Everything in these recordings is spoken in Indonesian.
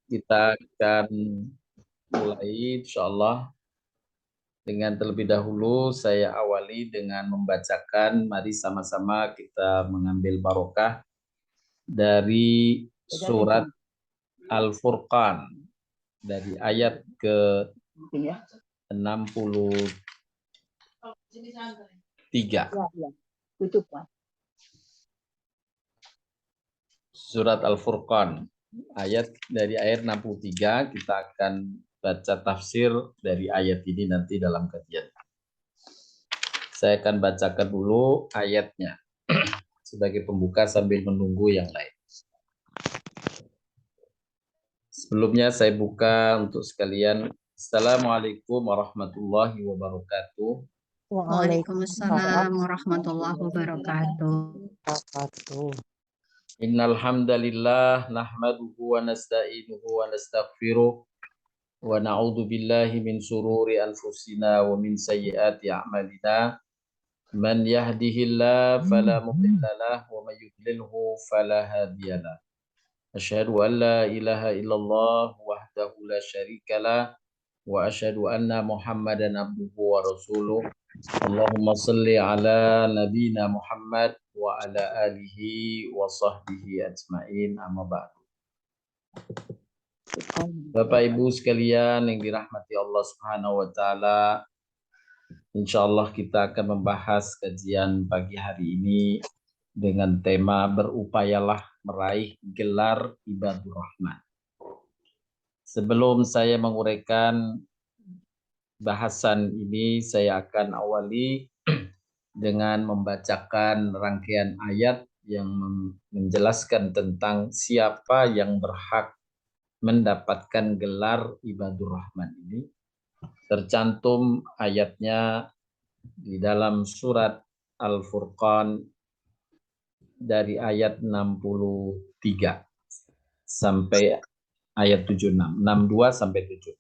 Kita akan mulai insyaallah dengan terlebih dahulu saya awali dengan membacakan, mari sama-sama kita mengambil barokah dari surat Al-Furqan dari ayat ke-63. Surat Al-Furqan dari ayat 63, kita akan baca tafsir dari ayat ini nanti dalam kajian. Saya akan bacakan dulu ayatnya sebagai pembuka sambil menunggu yang lain. Sebelumnya saya buka untuk sekalian. Assalamualaikum warahmatullahi wabarakatuh. Waalaikumsalam warahmatullahi wabarakatuh. Innal hamdalillah nahmaduhu wa nasta'inuhu wa nastaghfiruh wa na'udzu billahi min shururi anfusina wa min sayyiati a'malina. Man yahdihillahu fala mudilla lahu wa may yudlilhu fala hadiyalah. Asyhadu an la ilaha illallah wahdahu la syarikalah wa asyhadu anna Muhammadan abduhu wa rasuluh. Allahumma salli ala nabiyina Muhammad wa ala alihi wa sahbihi ajmain, amma ba'du. Bapak Ibu sekalian yang dirahmati Allah Subhanahu wa taala, insyaallah kita akan membahas kajian pagi hari ini dengan tema berupayalah meraih gelar ibadur rahman. Sebelum saya menguraikan bahasan ini, saya akan awali dengan membacakan rangkaian ayat yang menjelaskan tentang siapa yang berhak mendapatkan gelar ibadur rahman ini. Tercantum ayatnya di dalam surat Al-Furqan dari ayat 63 sampai ayat 76, 62 sampai 7.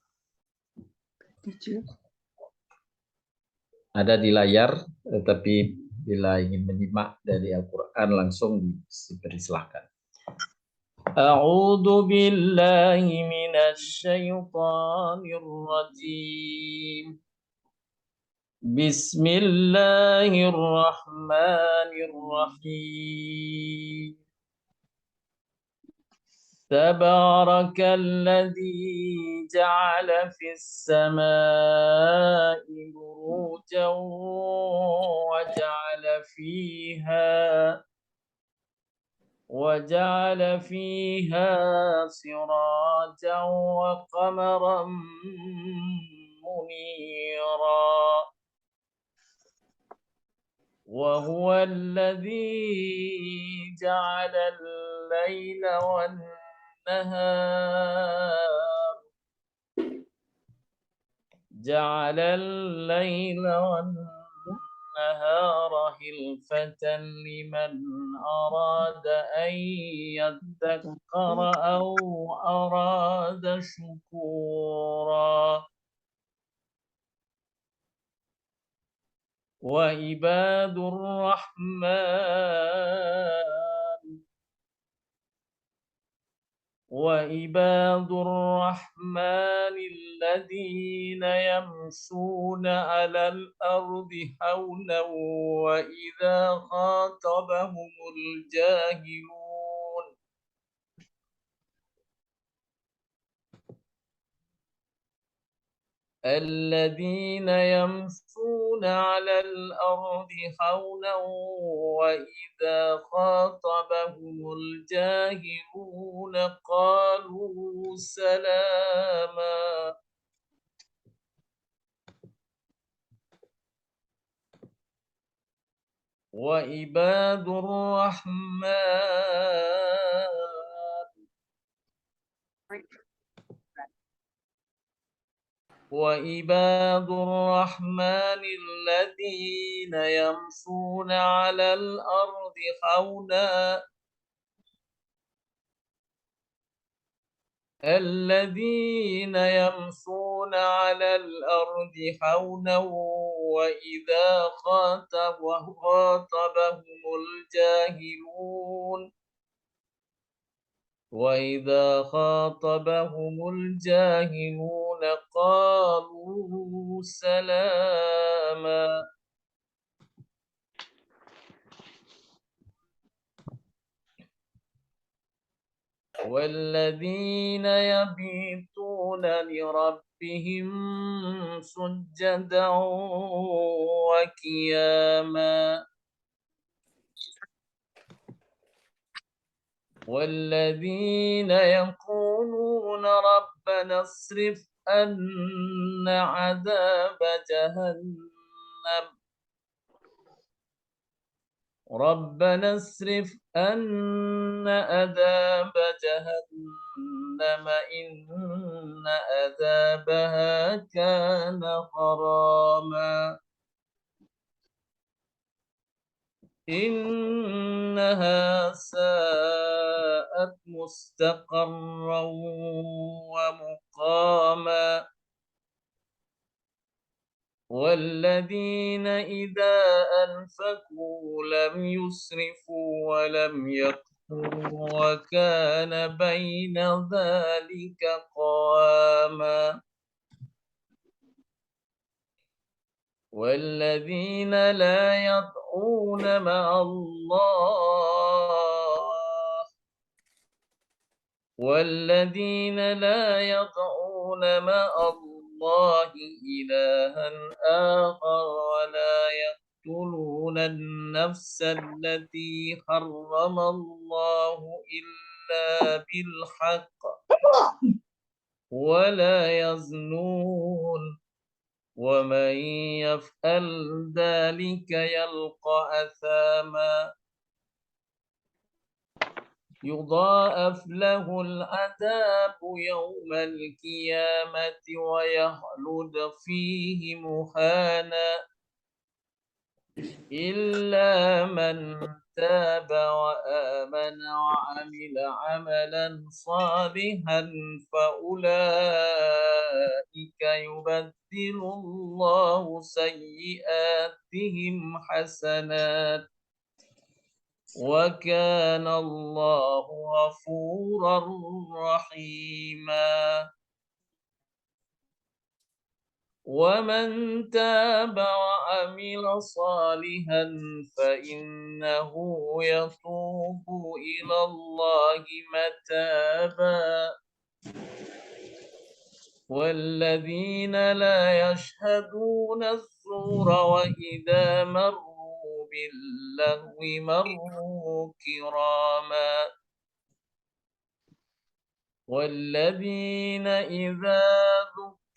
Ada di layar, tetapi bila ingin menyimak dari Al-Quran langsung dipersilahkan. A'udzu billahi minasy syaithanir rajim. Bismillahirrahmanirrahim. تبارك الذي جعل في السماء بروجا وجعل فيها سراجا وقمرا منيرا وهو الذي جعل الليل والنهار خلفة لمن أراد أن يذكر أو أراد شكورا وعباد الرحمن الذين يمشون على الأرض هونا وإذا خاطبهم الجاهلون الذين يمشون على الأرض هونا وإذا خاطبهم الجاهلون قالوا سلاما وعباد الرحمن الذين يمشون على الأرض هونا وإذا خاطبهم الجاهلون وإذا خاطبهم الجاهلون قالوا سلاما والذين يبيتون لربهم سجدا وقياما والذين يقولون ربنا اصرف عنا عذاب جهنم ربنا اصرف عنا عذاب جهنم إن عذابها كان غراما إنها ساءت مستقرا ومقاما والذين إذا أنفقوا لم يسرفوا ولم يقتروا وكان بين ذلك قواما والذين لا يدعون مع الله والذين لا يدعون مع الله إلها آخر ولا يقتلون النفس التي حرم الله إلا بالحق ولا يزنون ومن يفعل ذلك يلقى أثاما يضاعف له العذاب يوم القيامة ويخلد فيه مهانا إلا من تاب وآمن وعمل عملا صالحا فأولئك يبدل الله سيئاتهم حسنات وكان الله غفورا رحيما ومن تاب وعمل صالحا فإنه يتوب إلى الله متابا والذين لا يشهدون الزور وإذا مروا باللغو مروا كراما والذين إذا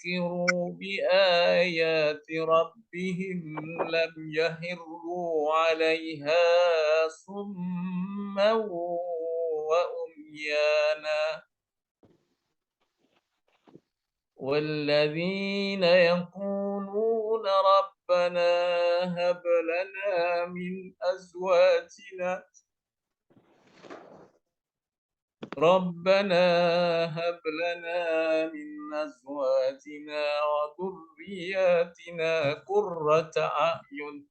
ذكروا بآيات ربهم لم يهروا عليها صما وأميانا والذين يقولون ربنا هب لنا من أزواجنا من أزواجنا وذرياتنا قرة أعين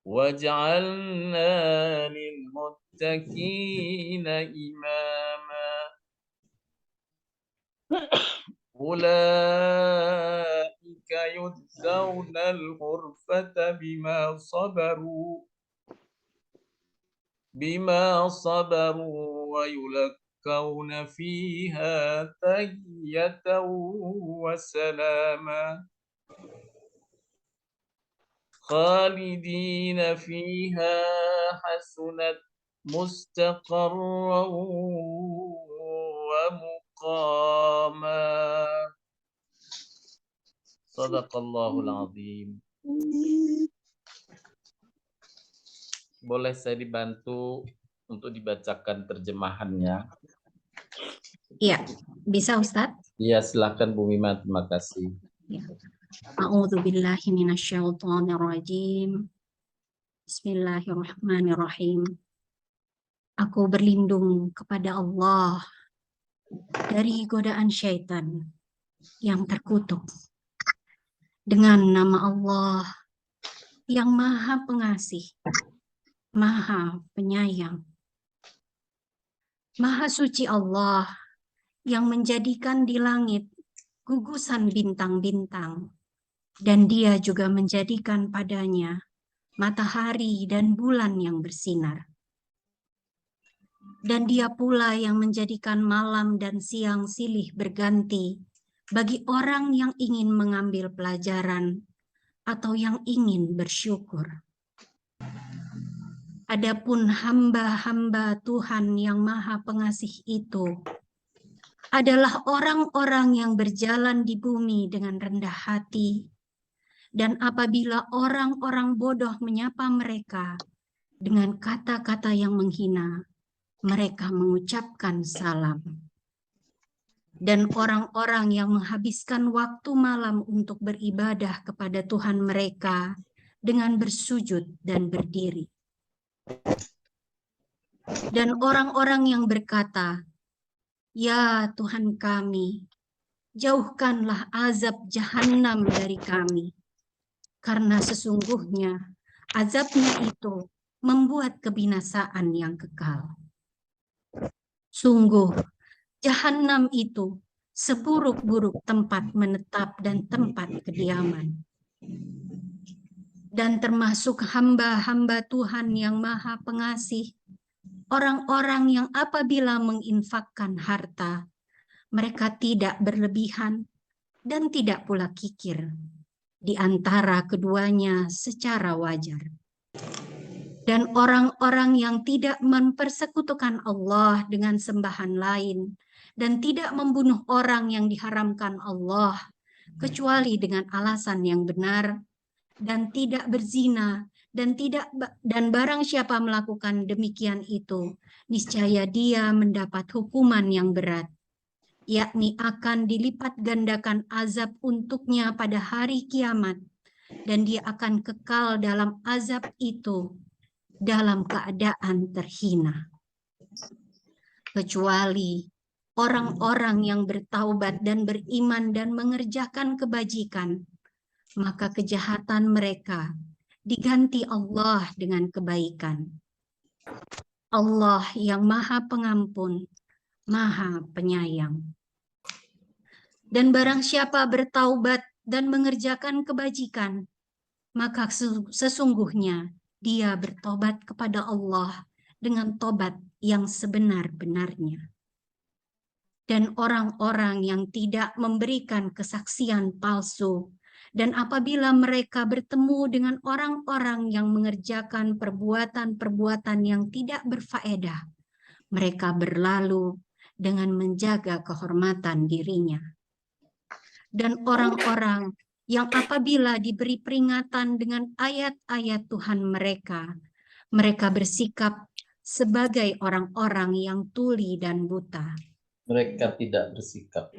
واجعلنا للمتقين إماما أولئك يجزون الغرفة بما صبروا ويلقون فيها تحية وسلاما خالدين فيها حسنت مستقرا ومقاما Sadaqallahul azim. Boleh saya dibantu untuk dibacakan terjemahannya? Iya, bisa Ustadz? Iya, silakan Bu Mima, terima kasih. Ya. A'udzubillahi minasyaitonirrajim. Bismillahirrahmanirrahim. Aku berlindung kepada Allah dari godaan syaitan yang terkutuk. Dengan nama Allah yang Maha Pengasih, Maha Penyayang. Maha suci Allah yang menjadikan di langit gugusan bintang-bintang, dan Dia juga menjadikan padanya matahari dan bulan yang bersinar. Dan Dia pula yang menjadikan malam dan siang silih berganti bagi orang yang ingin mengambil pelajaran atau yang ingin bersyukur. Adapun hamba-hamba Tuhan yang Maha Pengasih itu adalah orang-orang yang berjalan di bumi dengan rendah hati, dan apabila orang-orang bodoh menyapa mereka dengan kata-kata yang menghina, mereka mengucapkan salam. Dan orang-orang yang menghabiskan waktu malam untuk beribadah kepada Tuhan mereka dengan bersujud dan berdiri. Dan orang-orang yang berkata, "Ya Tuhan kami, jauhkanlah azab jahanam dari kami, karena sesungguhnya azabnya itu membuat kebinasaan yang kekal. Sungguh, jahanam itu seburuk-buruk tempat menetap dan tempat kediaman." Dan termasuk hamba-hamba Tuhan yang Maha Pengasih, orang-orang yang apabila menginfakkan harta, mereka tidak berlebihan dan tidak pula kikir di antara keduanya secara wajar. Dan orang-orang yang tidak mempersekutukan Allah dengan sembahan lain dan tidak membunuh orang yang diharamkan Allah kecuali dengan alasan yang benar, dan tidak berzina, dan barang siapa melakukan demikian itu, niscaya dia mendapat hukuman yang berat, yakni akan dilipat gandakan azab untuknya pada hari kiamat, dan dia akan kekal dalam azab itu dalam keadaan terhina. Kecuali orang-orang yang bertaubat dan beriman dan mengerjakan kebajikan, maka kejahatan mereka diganti Allah dengan kebaikan. Allah yang Maha Pengampun, Maha Penyayang. Dan barang siapa bertaubat dan mengerjakan kebajikan, maka sesungguhnya dia bertobat kepada Allah dengan tobat yang sebenar-benarnya. Dan orang-orang yang tidak memberikan kesaksian palsu, dan apabila mereka bertemu dengan orang-orang yang mengerjakan perbuatan-perbuatan yang tidak berfaedah, mereka berlalu dengan menjaga kehormatan dirinya. Dan orang-orang yang apabila diberi peringatan dengan ayat-ayat Tuhan mereka, mereka bersikap sebagai orang-orang yang tuli dan buta. Mereka tidak bersikap.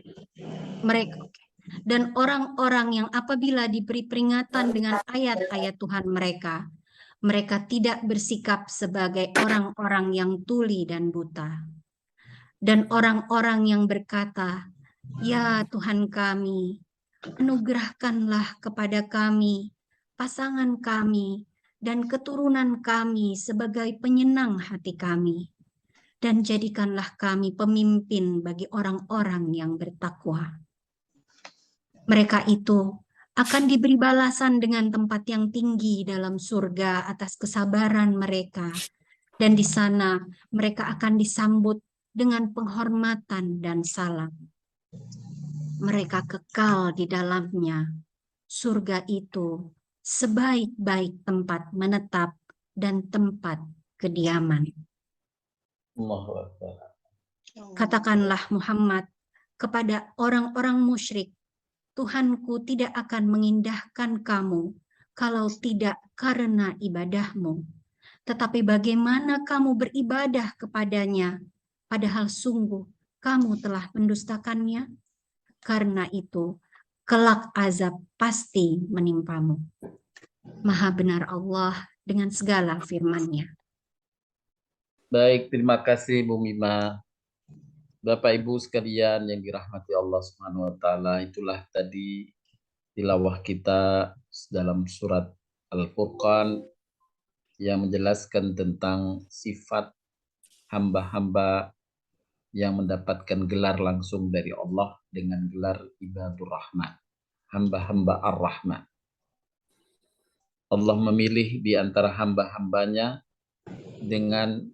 Dan orang-orang yang apabila diberi peringatan dengan ayat-ayat Tuhan mereka, mereka tidak bersikap sebagai orang-orang yang tuli dan buta. Dan orang-orang yang berkata, "Ya Tuhan kami, anugerahkanlah kepada kami pasangan kami dan keturunan kami sebagai penyenang hati kami, dan jadikanlah kami pemimpin bagi orang-orang yang bertakwa." Mereka itu akan diberi balasan dengan tempat yang tinggi dalam surga atas kesabaran mereka, dan di sana mereka akan disambut dengan penghormatan dan salam. Mereka kekal di dalamnya. Surga itu sebaik-baik tempat menetap dan tempat kediaman. Allahu Akbar. Katakanlah Muhammad kepada orang-orang musyrik, "Tuhanku tidak akan mengindahkan kamu kalau tidak karena ibadahmu. Tetapi bagaimana kamu beribadah kepadanya, padahal sungguh kamu telah mendustakannya? Karena itu, kelak azab pasti menimpamu." Maha benar Allah dengan segala firman-Nya. Baik, terima kasih Bu Mima. Bapak Ibu sekalian yang dirahmati Allah Subhanahu wa taala, itulah tadi tilawah kita dalam surat Al-Furqan yang menjelaskan tentang sifat hamba-hamba yang mendapatkan gelar langsung dari Allah dengan gelar Ibadur Rahman, hamba-hamba Ar-Rahman. Allah memilih di antara hamba-hambanya dengan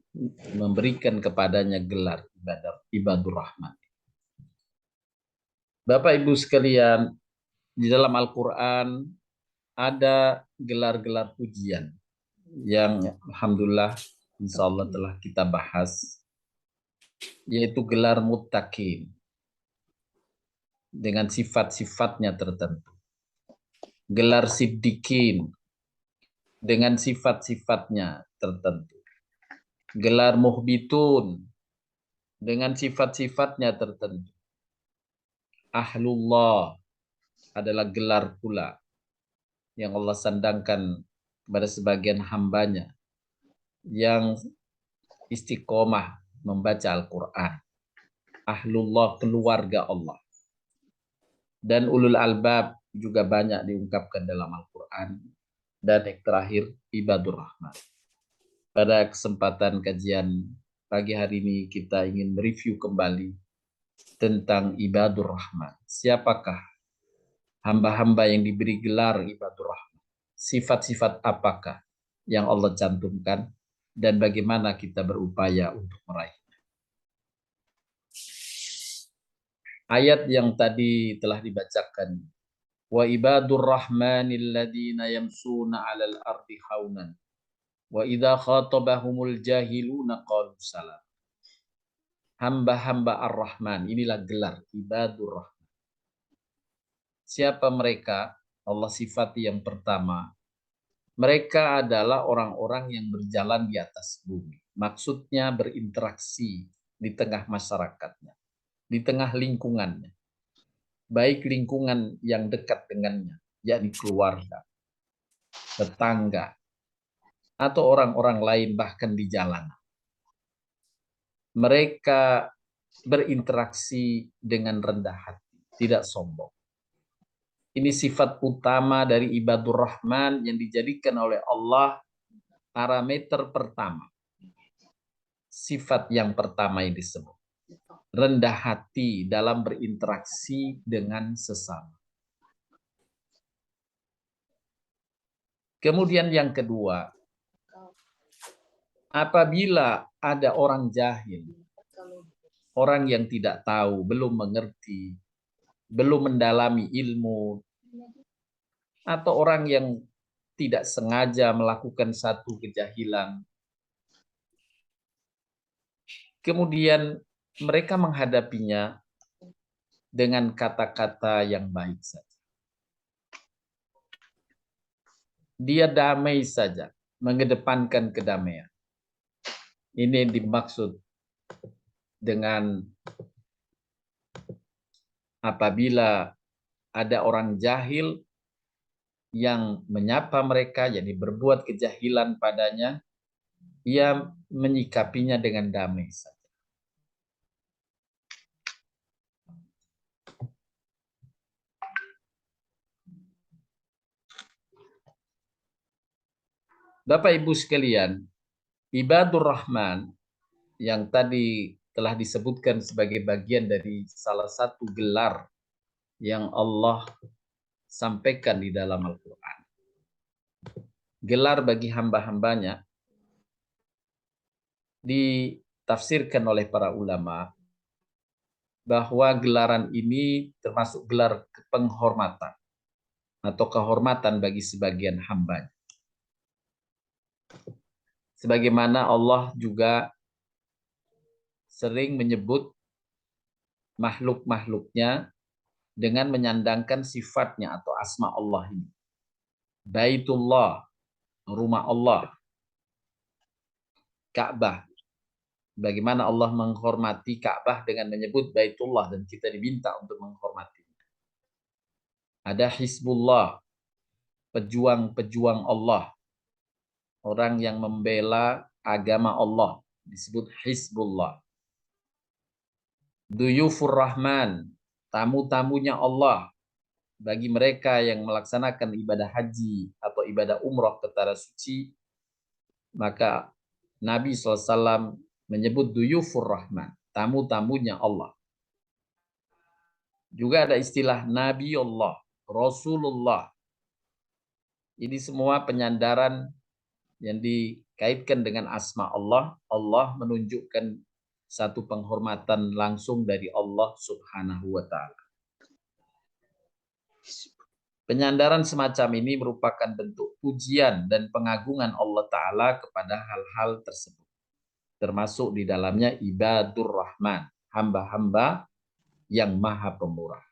memberikan kepadanya gelar Ibadur Rahman. Bapak Ibu sekalian, di dalam Al-Quran ada gelar-gelar pujian yang alhamdulillah insya Allah telah kita bahas, yaitu gelar muttaqin dengan sifat-sifatnya tertentu, gelar siddiqin dengan sifat-sifatnya tertentu, gelar muhbitun dengan sifat-sifatnya tertentu, ahlullah adalah gelar pula yang Allah sandangkan kepada sebagian hambanya yang istiqomah membaca Al-Quran. Ahlullah, keluarga Allah. Dan ulul albab juga banyak diungkapkan dalam Al-Quran. Dan yang terakhir, Ibadur Rahman. Pada kesempatan kajian pagi hari ini kita ingin mereview kembali tentang Ibadur Rahman. Siapakah hamba-hamba yang diberi gelar Ibadur Rahman? Sifat-sifat apakah yang Allah cantumkan dan bagaimana kita berupaya untuk meraih? Ayat yang tadi telah dibacakan, wa ibadur rahmanil ladzina yamsuna 'alal ardi haunan wa idza khatabahumul jahiluna qalu salam. Hamba-hamba Ar-Rahman, inilah gelar Ibadur Rahman. Siapa mereka? Allah sifati yang pertama, mereka adalah orang-orang yang berjalan di atas bumi. Maksudnya berinteraksi di tengah masyarakatnya, di tengah lingkungannya. Baik lingkungan yang dekat dengannya, yakni keluarga, tetangga, atau orang-orang lain bahkan di jalanan. Mereka berinteraksi dengan rendah hati, tidak sombong. Ini sifat utama dari Ibadur Rahman yang dijadikan oleh Allah parameter pertama. Sifat yang pertama yang disebut. Rendah hati dalam berinteraksi dengan sesama. Kemudian yang kedua, apabila ada orang jahil, orang yang tidak tahu, belum mengerti, belum mendalami ilmu, atau orang yang tidak sengaja melakukan satu kejahilan, kemudian mereka menghadapinya dengan kata-kata yang baik saja. Dia damai saja, mengedepankan kedamaian. Ini dimaksud dengan apabila ada orang jahil yang menyapa mereka, yakni berbuat kejahilan padanya, ia menyikapinya dengan damai saja. Bapak Ibu sekalian, Ibadur Rahman yang tadi telah disebutkan sebagai bagian dari salah satu gelar yang Allah sampaikan di dalam Al-Quran. Gelar bagi hamba-hambanya ditafsirkan oleh para ulama bahwa gelaran ini termasuk gelar penghormatan atau kehormatan bagi sebagian hambanya. Sebagaimana Allah juga sering menyebut makhluk-makhluknya dengan menyandangkan sifatnya atau asma Allah ini. Baitullah, rumah Allah. Ka'bah. Bagaimana Allah menghormati Ka'bah dengan menyebut Baitullah dan kita diminta untuk menghormatinya. Ada Hizbullah, pejuang-pejuang Allah. Orang yang membela agama Allah disebut Hizbullah. Duyufur Rahman, tamu-tamunya Allah. Bagi mereka yang melaksanakan ibadah haji atau ibadah umroh ke Tanah Suci, maka Nabi SAW menyebut Duyufur Rahman, tamu-tamunya Allah. Juga ada istilah Nabi Allah, Rasulullah. Ini semua penyandaran yang dikaitkan dengan asma Allah. Allah menunjukkan satu penghormatan langsung dari Allah Subhanahu wa Ta'ala. Penyandaran semacam ini merupakan bentuk pujian dan pengagungan Allah Ta'ala kepada hal-hal tersebut. Termasuk di dalamnya ibadur rahman, hamba-hamba yang maha pemurah.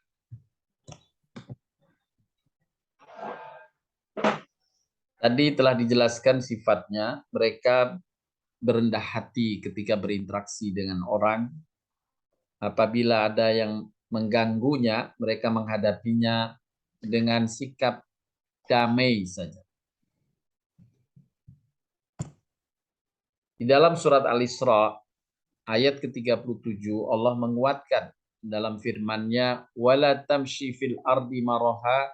Tadi telah dijelaskan sifatnya, mereka berendah hati ketika berinteraksi dengan orang. Apabila ada yang mengganggunya, mereka menghadapinya dengan sikap damai saja. Di dalam surat Al-Isra ayat ke-37 Allah menguatkan dalam firman-Nya, wala tamshi fil ardi maraha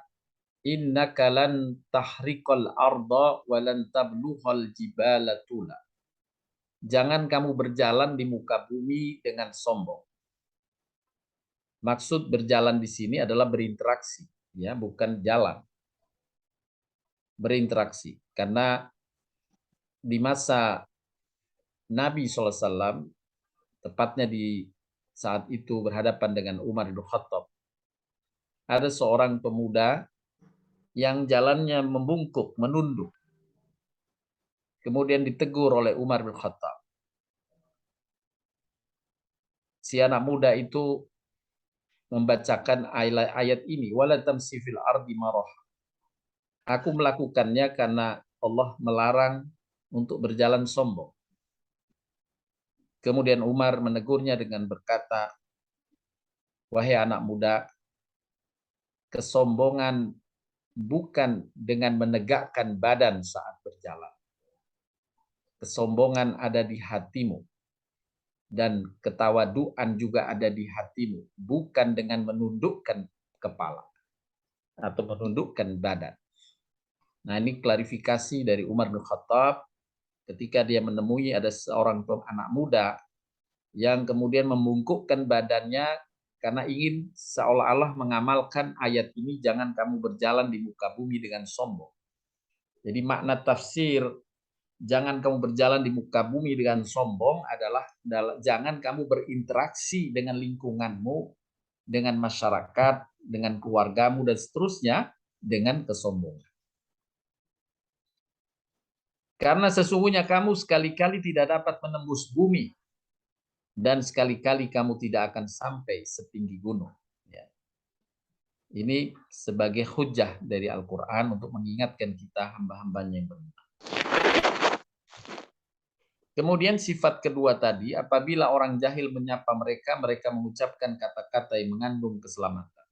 innaka lan tahriqal arda wa lan tablughal jibala tula. Jangan kamu berjalan di muka bumi dengan sombong. Maksud berjalan di sini adalah berinteraksi, ya, bukan jalan. Berinteraksi, karena di masa Nabi SAW, tepatnya di saat itu berhadapan dengan Umar bin Khattab, ada seorang pemuda yang jalannya membungkuk, menunduk. Kemudian ditegur oleh Umar bin Khattab. Si anak muda itu membacakan ayat ini, wala tamsi fil ardi marah. Aku melakukannya karena Allah melarang untuk berjalan sombong. Kemudian Umar menegurnya dengan berkata, wahai anak muda, kesombongan bukan dengan menegakkan badan saat berjalan. Kesombongan ada di hatimu. Dan ketawaduan juga ada di hatimu. Bukan dengan menundukkan kepala atau menundukkan badan. Nah, ini klarifikasi dari Umar bin Khattab ketika dia menemui ada seorang anak muda yang kemudian membungkukkan badannya karena ingin seolah-olah mengamalkan ayat ini, jangan kamu berjalan di muka bumi dengan sombong. Jadi makna tafsir jangan kamu berjalan di muka bumi dengan sombong adalah jangan kamu berinteraksi dengan lingkunganmu, dengan masyarakat, dengan keluargamu, dan seterusnya dengan kesombongan. Karena sesungguhnya kamu sekali-kali tidak dapat menembus bumi dan sekali-kali kamu tidak akan sampai setinggi gunung. Ya. Ini sebagai hujah dari Al-Quran untuk mengingatkan kita hamba-hambanya yang beriman. Kemudian sifat kedua tadi, apabila orang jahil menyapa mereka, mereka mengucapkan kata-kata yang mengandung keselamatan.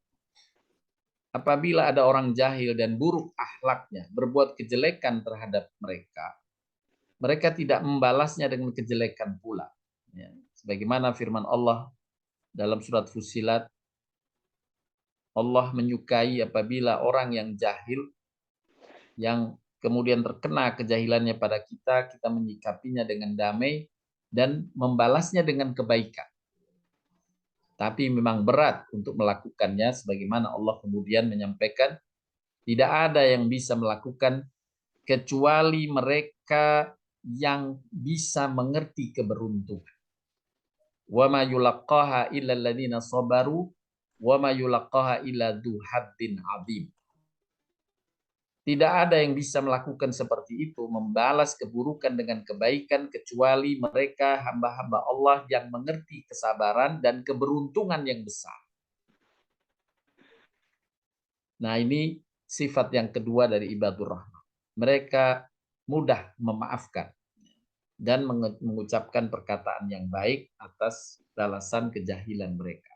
Apabila ada orang jahil dan buruk akhlaknya, berbuat kejelekan terhadap mereka, mereka tidak membalasnya dengan kejelekan pula. Ya. Sebagaimana firman Allah dalam surat Fussilat, Allah menyukai apabila orang yang jahil, yang kemudian terkena kejahilannya pada kita, kita menyikapinya dengan damai dan membalasnya dengan kebaikan. Tapi memang berat untuk melakukannya, sebagaimana Allah kemudian menyampaikan, tidak ada yang bisa melakukan kecuali mereka yang bisa mengerti keberuntungan. Wa ma yulaqqaha illa alladziina sabaru wa ma yulaqqaha illa dzu haddin 'adzim. Tidak ada yang bisa melakukan seperti itu, membalas keburukan dengan kebaikan, kecuali mereka hamba-hamba Allah yang mengerti kesabaran dan keberuntungan yang besar. Nah, ini sifat yang kedua dari ibadur rahman. Mereka mudah memaafkan dan mengucapkan perkataan yang baik atas balasan kejahilan mereka.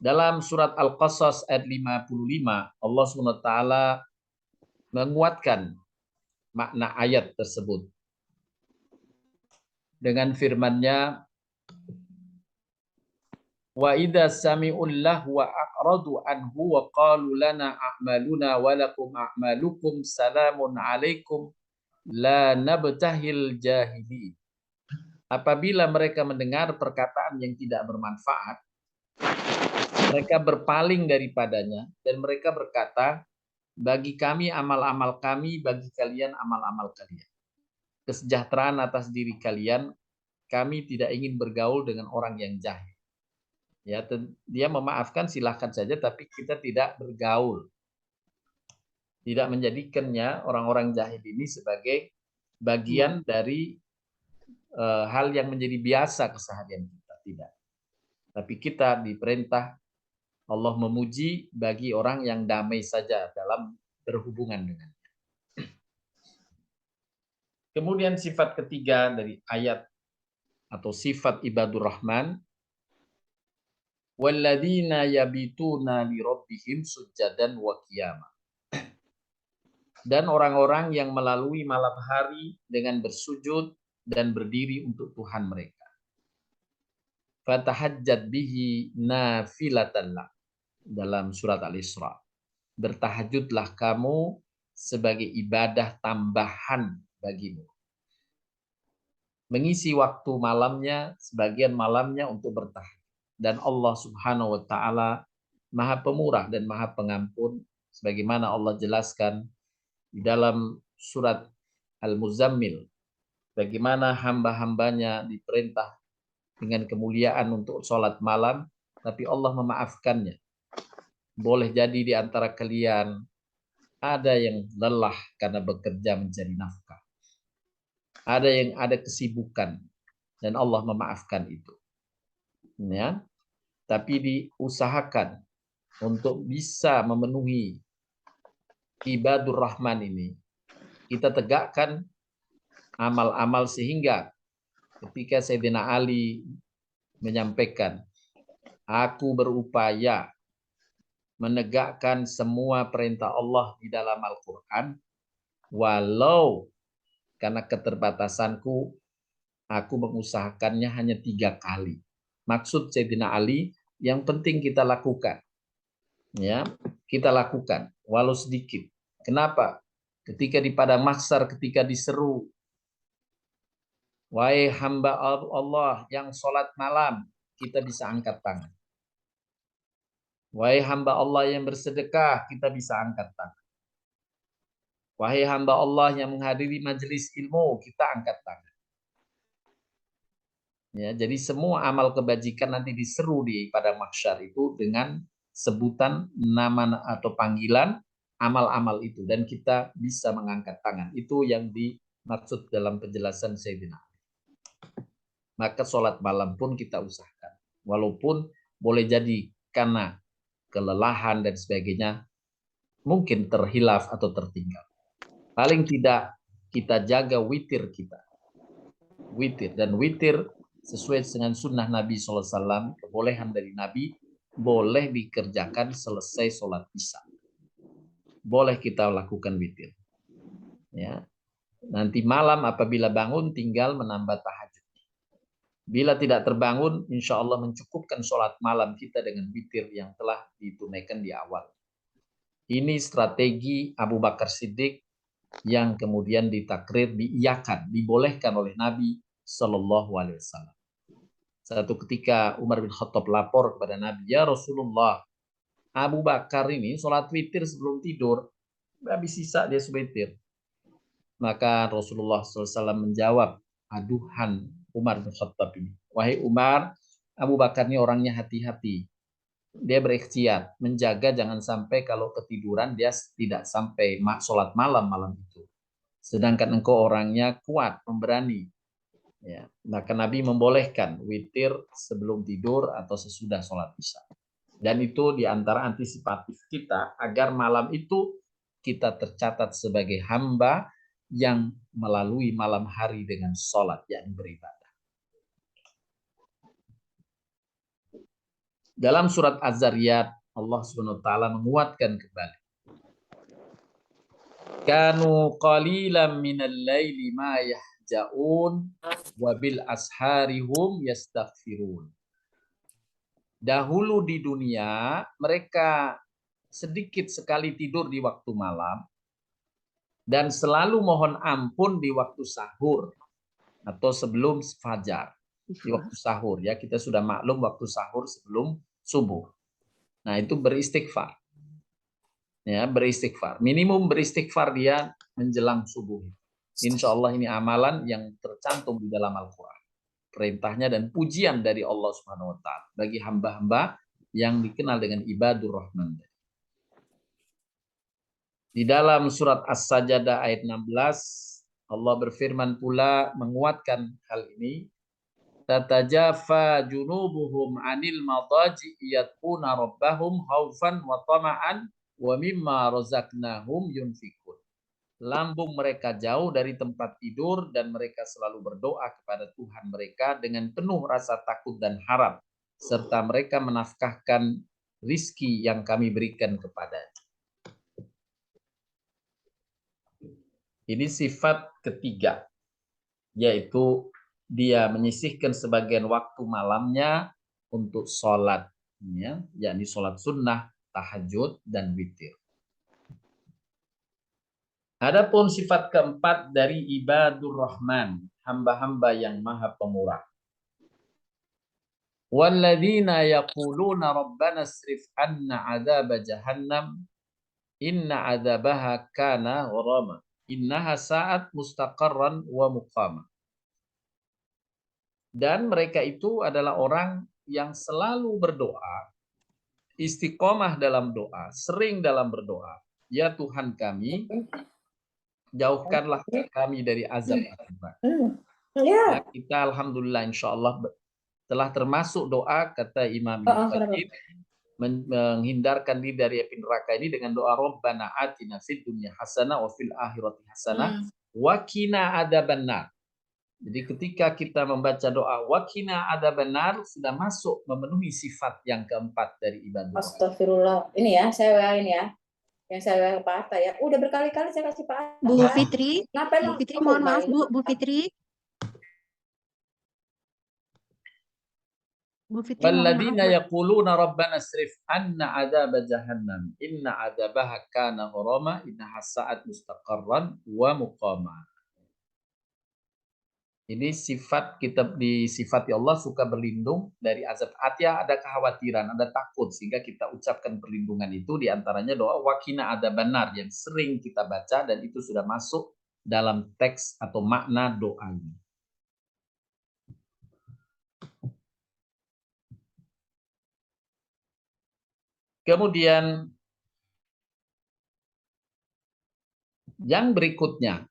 Dalam surat Al-Qasas ayat 55, Allah SWT menguatkan makna ayat tersebut dengan firman-Nya, wa idza sami'ul lahwa aqradu anhu wa qalu lana a'maluna wa lakum a'malukum salamun alaikum la nabtahil jahili. Apabila mereka mendengar perkataan yang tidak bermanfaat, mereka berpaling daripadanya dan mereka berkata, bagi kami amal-amal kami, bagi kalian amal-amal kalian. Kesejahteraan atas diri kalian, kami tidak ingin bergaul dengan orang yang jahil. Ya, dia memaafkan silahkan saja, tapi kita tidak bergaul. Tidak menjadikannya orang-orang jahil ini sebagai bagian dari hal yang menjadi biasa keseharian kita. Tidak. Tapi kita diperintah, Allah memuji bagi orang yang damai saja dalam berhubungan dengan. Kemudian sifat ketiga dari ayat atau sifat ibadur rahman, walladzina yabituna li rabbihim sujjadan wa qiyama. Dan orang-orang yang melalui malam hari dengan bersujud dan berdiri untuk Tuhan mereka. Fatahajjad bihi nafilatan lak. Dalam surat Al-Isra. Bertahajudlah kamu sebagai ibadah tambahan bagimu. Mengisi waktu malamnya, sebagian malamnya untuk bertahajud. Dan Allah Subhanahu wa taala Maha Pemurah dan Maha Pengampun, sebagaimana Allah jelaskan di dalam surat Al-Muzammil, bagaimana hamba-hambanya diperintah dengan kemuliaan untuk sholat malam, tapi Allah memaafkannya. Boleh jadi di antara kalian ada yang lelah karena bekerja mencari nafkah. Ada yang ada kesibukan dan Allah memaafkan itu. Ya. Tapi diusahakan untuk bisa memenuhi ibadur rahman ini. Kita tegakkan amal-amal sehingga ketika Sayyidina Ali menyampaikan, aku berupaya menegakkan semua perintah Allah di dalam Al-Quran, walau karena keterbatasanku, aku mengusahakannya hanya 3 kali. Maksud Sayyidina Ali, yang penting kita lakukan. Ya, kita lakukan, walau sedikit. Kenapa? Ketika di padang mahsyar, ketika diseru, wahai hamba Allah yang sholat malam, kita bisa angkat tangan. Wahai hamba Allah yang bersedekah, kita bisa angkat tangan. Wahai hamba Allah yang menghadiri majelis ilmu, kita angkat tangan. Ya, jadi semua amal kebajikan nanti diseru di padang mahsyar itu dengan sebutan nama atau panggilan amal-amal itu dan kita bisa mengangkat tangan. Itu yang dimaksud dalam penjelasan Sayyidina. Maka sholat malam pun kita usahakan. Walaupun boleh jadi karena kelelahan dan sebagainya, mungkin terhilaf atau tertinggal. Paling tidak kita jaga witir kita. Witir. Dan witir sesuai dengan sunnah Nabi SAW, kebolehan dari Nabi, boleh dikerjakan selesai sholat isya. Boleh kita lakukan witir. Ya. Nanti malam apabila bangun tinggal menambah tahajud. Bila tidak terbangun, insya Allah mencukupkan sholat malam kita dengan witir yang telah ditunaikan di awal. Ini strategi Abu Bakar Siddiq yang kemudian ditakrir, diiyakan, dibolehkan oleh Nabi Shallallahu Alaihi Wasallam. Satu ketika Umar bin Khattab lapor kepada Nabi, ya Rasulullah, Abu Bakar ini sholat witir sebelum tidur, habis sisa dia witir. Maka Rasulullah SAW menjawab, aduhan Umar bin Khattab ini. Wahai Umar, Abu Bakar ini orangnya hati-hati. Dia berikhtiar, menjaga jangan sampai kalau ketiduran dia tidak sampai sholat malam itu. Sedangkan engkau orangnya kuat, pemberani. Ya, maka Nabi membolehkan witir sebelum tidur atau sesudah sholat isya. Dan itu diantara antisipatif kita agar malam itu kita tercatat sebagai hamba yang melalui malam hari dengan sholat yang beribadah. Dalam surat Az-Zariyat, Allah SWT menguatkan kembali. Kanu qalilan minal laili ma yahja'un wa bil asharihum yastaghfirun. Dahulu di dunia mereka sedikit sekali tidur di waktu malam Dan selalu mohon ampun di waktu sahur atau sebelum fajar. Di waktu sahur ya, kita sudah maklum waktu sahur sebelum subuh. Nah, itu beristighfar. Ya, beristighfar. Minimum beristighfar dia menjelang subuh. Insya Allah ini amalan yang tercantum di dalam Al-Quran. Perintahnya dan pujian dari Allah Subhanahu wa Ta'ala bagi hamba-hamba yang dikenal dengan ibadur rahman. Di dalam surat As-Sajdah ayat 16, Allah berfirman pula menguatkan hal ini. Tatajafa junubuhum anil madaji yad'una rabbahum khaufan wa tama'an wa mimma razaqnahum yunfikun. Lambung mereka jauh dari tempat tidur dan mereka selalu berdoa kepada Tuhan mereka dengan penuh rasa takut dan harap, serta mereka menafkahkan rizki yang kami berikan kepadanya. Ini sifat ketiga, yaitu dia menyisihkan sebagian waktu malamnya untuk sholat, ya, yakni sholat sunnah, tahajud, dan witir. Adapun sifat keempat dari ibadur rahman, hamba-hamba yang maha pemurah. Walladzina yaquluna rabbana asrif anna adzaba jahannam inna adzabaha kana gharama innaha sa'at mustaqarran wa muqama. Dan mereka itu adalah orang yang selalu berdoa, istiqomah dalam doa, sering dalam berdoa. Ya Tuhan kami, jauhkanlah kami dari azab neraka. Ya, kita alhamdulillah insya Allah telah termasuk doa kata Imam Ibnu Katsir menghindarkan diri dari api neraka ini dengan doa Rabbana atina fid dunya hasanah wa fil akhirati hasanah wa qina adzabannar. Jadi ketika kita membaca doa wa qina adzabannar sudah masuk memenuhi sifat yang keempat dari ibadah. Astagfirullah. Ini ya, saya ini ya. Yang saya Pak Atta ya. Udah berkali-kali saya kasih Pak Atta. Bu Fitri, Bu Fitri mohon maaf Bu Fitri. Bu Fitri Walladzina yaquluna rabbana asrif anna adzaba jahannam inna adzabaha kana gharama innaha sa'at mustaqarran wa muqama. Ini sifat kita disifati Allah suka berlindung dari azab. Artinya ada kekhawatiran, ada takut sehingga kita ucapkan perlindungan itu diantaranya doa wakina adzabannar yang sering kita baca dan itu sudah masuk dalam teks atau makna doa ini. Kemudian yang berikutnya,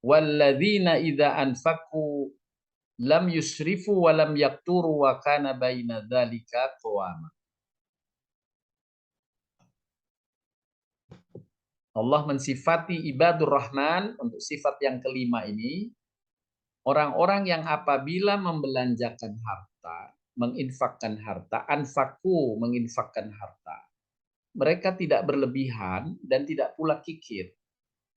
walladzina idza anfaqu lam yusrifu wa lam yaqturu wa kana baina dzalika qawama. Allah mensifati ibadur rahman untuk sifat yang kelima ini, orang-orang yang apabila membelanjakan harta, menginfakkan harta, anfaku menginfakkan harta, mereka tidak berlebihan dan tidak pula kikir.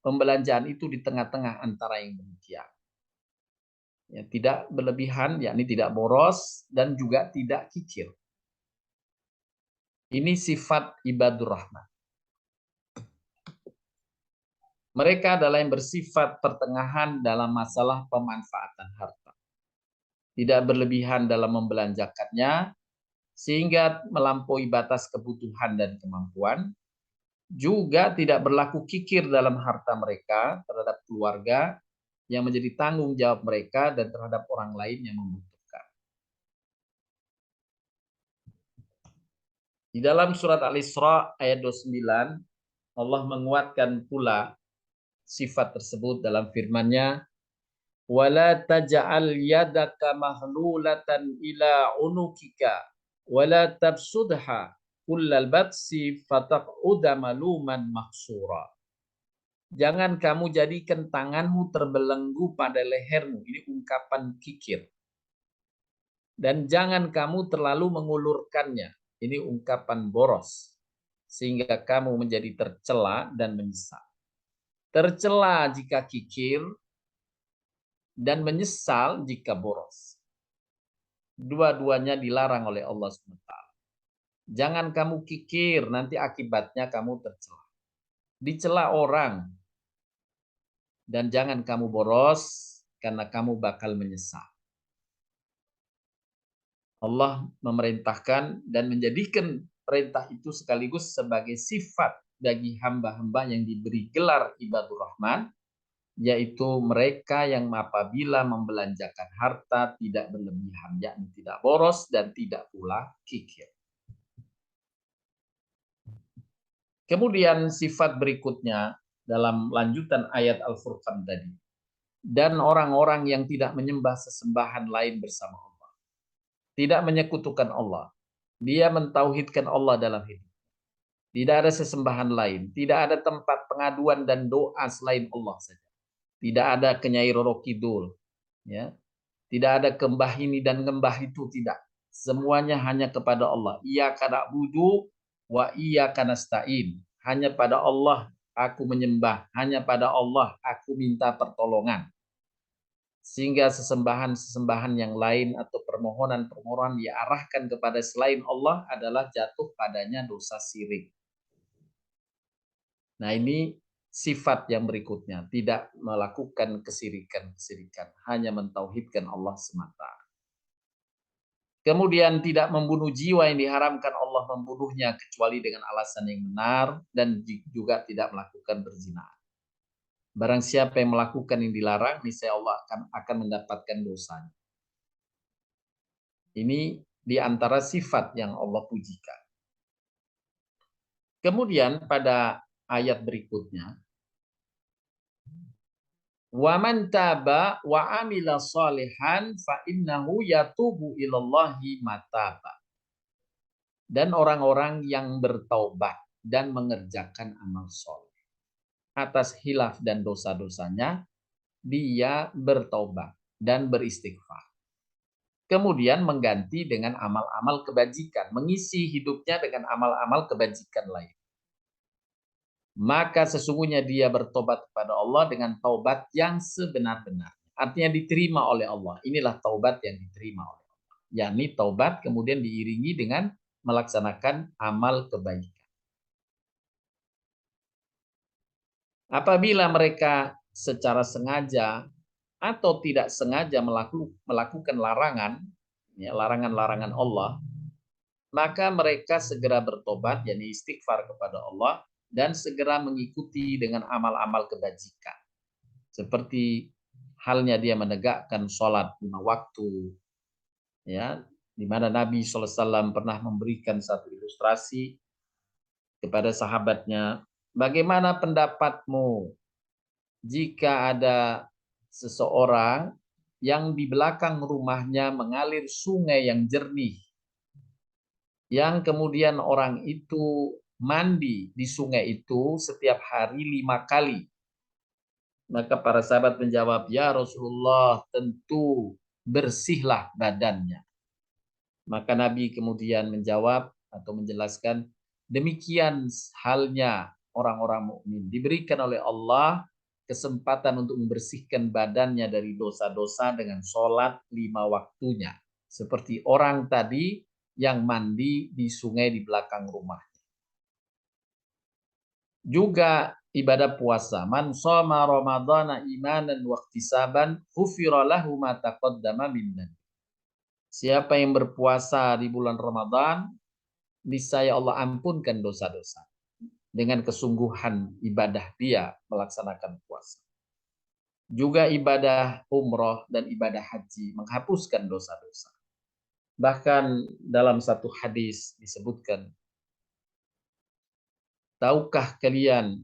Pembelanjaan itu di tengah-tengah antara yang demikian. Ya, tidak berlebihan, yakni tidak boros dan juga tidak kikir. Ini sifat ibadur rahman. Mereka adalah yang bersifat pertengahan dalam masalah pemanfaatan harta. Tidak berlebihan dalam membelanjakannya, sehingga melampaui batas kebutuhan dan kemampuan. Juga tidak berlaku kikir dalam harta mereka terhadap keluarga yang menjadi tanggung jawab mereka dan terhadap orang lain yang membutuhkan. Di dalam surat Al-Isra ayat 29, Allah menguatkan pula sifat tersebut dalam firman-Nya, wala taj'al yadaka maghlulatan ila unukika wala tabsudha kullal batsi fataq'uda maluman mahsura. Jangan kamu jadikan tanganmu terbelenggu pada lehermu. Ini ungkapan kikir. Dan jangan kamu terlalu mengulurkannya. Ini ungkapan boros. Sehingga kamu menjadi tercela dan menyesal. Tercela jika kikir dan menyesal jika boros. Dua-duanya dilarang oleh Allah SWT. Jangan kamu kikir, nanti akibatnya kamu tercela. dicela orang, dan jangan kamu boros karena kamu bakal menyesal. Allah memerintahkan dan menjadikan perintah itu sekaligus sebagai sifat bagi hamba-hamba yang diberi gelar ibadur rahman, yaitu mereka yang apabila membelanjakan harta tidak berlebihan, yakni tidak boros dan tidak pula kikir. Kemudian sifat berikutnya dalam lanjutan ayat Al-Furqan tadi, dan orang-orang yang tidak menyembah sesembahan lain bersama Allah, tidak menyekutukan Allah, dia mentauhidkan Allah dalam hidup. Tidak ada sesembahan lain, tidak ada tempat pengaduan dan doa selain Allah saja. Tidak ada Nyai Roro Kidul, ya. Tidak ada kembah ini dan kembah itu, tidak. Semuanya hanya kepada Allah. Iyyaka na'budu wa iyyaka nasta'in. Hanya pada Allah aku menyembah, hanya pada Allah aku minta pertolongan. Sehingga sesembahan-sesembahan yang lain atau permohonan-permohonan diarahkan kepada selain Allah adalah jatuh padanya dosa syirik. Nah, ini sifat yang berikutnya, tidak melakukan kesirikan-kesirikan, hanya mentauhidkan Allah semata. Kemudian tidak membunuh jiwa yang diharamkan Allah membunuhnya kecuali dengan alasan yang benar, dan juga tidak melakukan perzinahan. Barang siapa yang melakukan yang dilarang, niscaya Allah akan mendapatkan dosanya. Ini di antara sifat yang Allah pujikan. Kemudian pada ayat berikutnya, wa man taba wa amila shalihan fa innahu yatubu ilallahi mataba. Dan orang-orang yang bertaubat dan mengerjakan amal soleh atas hilaf dan dosa-dosanya, dia bertaubat dan beristighfar. Kemudian mengganti dengan amal-amal kebajikan, mengisi hidupnya dengan amal-amal kebajikan lain. Maka sesungguhnya dia bertobat kepada Allah dengan taubat yang sebenar-benarnya. Artinya diterima oleh Allah. Inilah taubat yang diterima oleh Allah. Yakni taubat kemudian diiringi dengan melaksanakan amal kebaikan. Apabila mereka secara sengaja atau tidak sengaja melakukan larangan, ya, larangan-larangan Allah, maka mereka segera bertobat, yakni istighfar kepada Allah, dan segera mengikuti dengan amal-amal kebajikan. Seperti halnya dia menegakkan sholat 5 waktu, ya, di mana Nabi SAW pernah memberikan satu ilustrasi kepada sahabatnya, bagaimana pendapatmu jika ada seseorang yang di belakang rumahnya mengalir sungai yang jernih, yang kemudian orang itu mandi di sungai itu setiap hari 5 kali. Maka para sahabat menjawab, ya Rasulullah, tentu bersihlah badannya. Maka Nabi kemudian menjawab atau menjelaskan, demikian halnya orang-orang mukmin diberikan oleh Allah kesempatan untuk membersihkan badannya dari dosa-dosa dengan sholat 5 waktunya. Seperti orang tadi yang mandi di sungai di belakang rumah. Juga ibadah puasa. Man shoma ramadhana imanan wa ihtisaban ghufira lahu ma taqaddama min dhanbi. Siapa yang berpuasa di bulan Ramadan, niscaya Allah ampunkan dosa-dosa. Dengan kesungguhan ibadah dia melaksanakan puasa. Juga ibadah umroh dan ibadah haji menghapuskan dosa-dosa. Bahkan dalam satu hadis disebutkan, tahukah kalian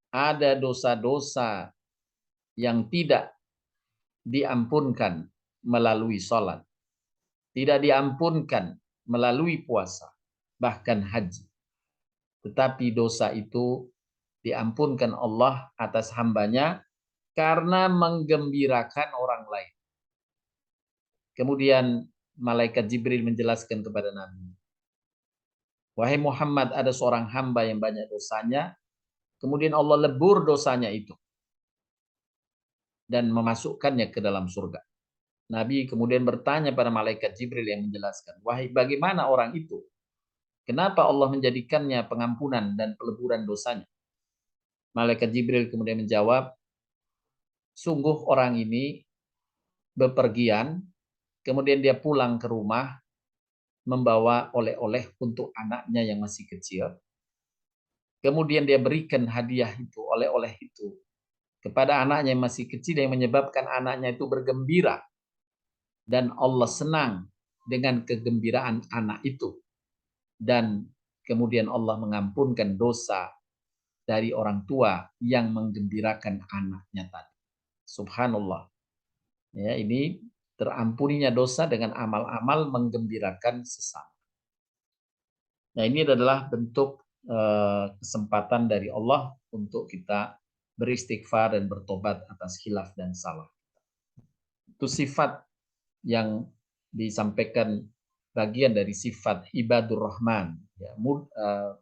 ada dosa-dosa yang tidak diampunkan melalui sholat, tidak diampunkan melalui puasa, bahkan haji. Tetapi dosa itu diampunkan Allah atas hambanya karena menggembirakan orang lain. Kemudian malaikat Jibril menjelaskan kepada Nabi, wahai Muhammad, ada seorang hamba yang banyak dosanya, kemudian Allah lebur dosanya itu dan memasukkannya ke dalam surga. Nabi kemudian bertanya pada malaikat Jibril yang menjelaskan, wahai bagaimana orang itu? Kenapa Allah menjadikannya pengampunan dan peleburan dosanya? Malaikat Jibril kemudian menjawab, sungguh orang ini bepergian, kemudian dia pulang ke rumah, membawa oleh-oleh untuk anaknya yang masih kecil. Kemudian dia berikan hadiah itu, oleh-oleh itu, kepada anaknya yang masih kecil, yang menyebabkan anaknya itu bergembira. Dan Allah senang dengan kegembiraan anak itu. Dan kemudian Allah mengampunkan dosa dari orang tua yang menggembirakan anaknya tadi. Subhanallah. Ya, ini terampuninya dosa dengan amal-amal menggembirakan sesama. Nah, ini adalah bentuk kesempatan dari Allah untuk kita beristighfar dan bertobat atas khilaf dan salah. Itu sifat yang disampaikan, bagian dari sifat ibadur rahman, ya,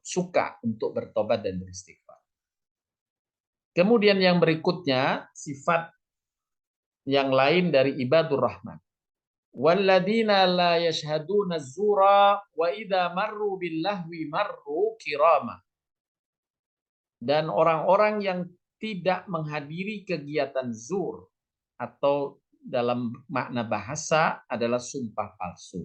suka untuk bertobat dan beristighfar. Kemudian yang berikutnya, sifat yang lain dari ibadur rahman. Walladzina la yashhaduna az-zura wa idza marru bil-lahwi marru kirama. Dan orang-orang yang tidak menghadiri kegiatan zur, atau dalam makna bahasa adalah sumpah palsu.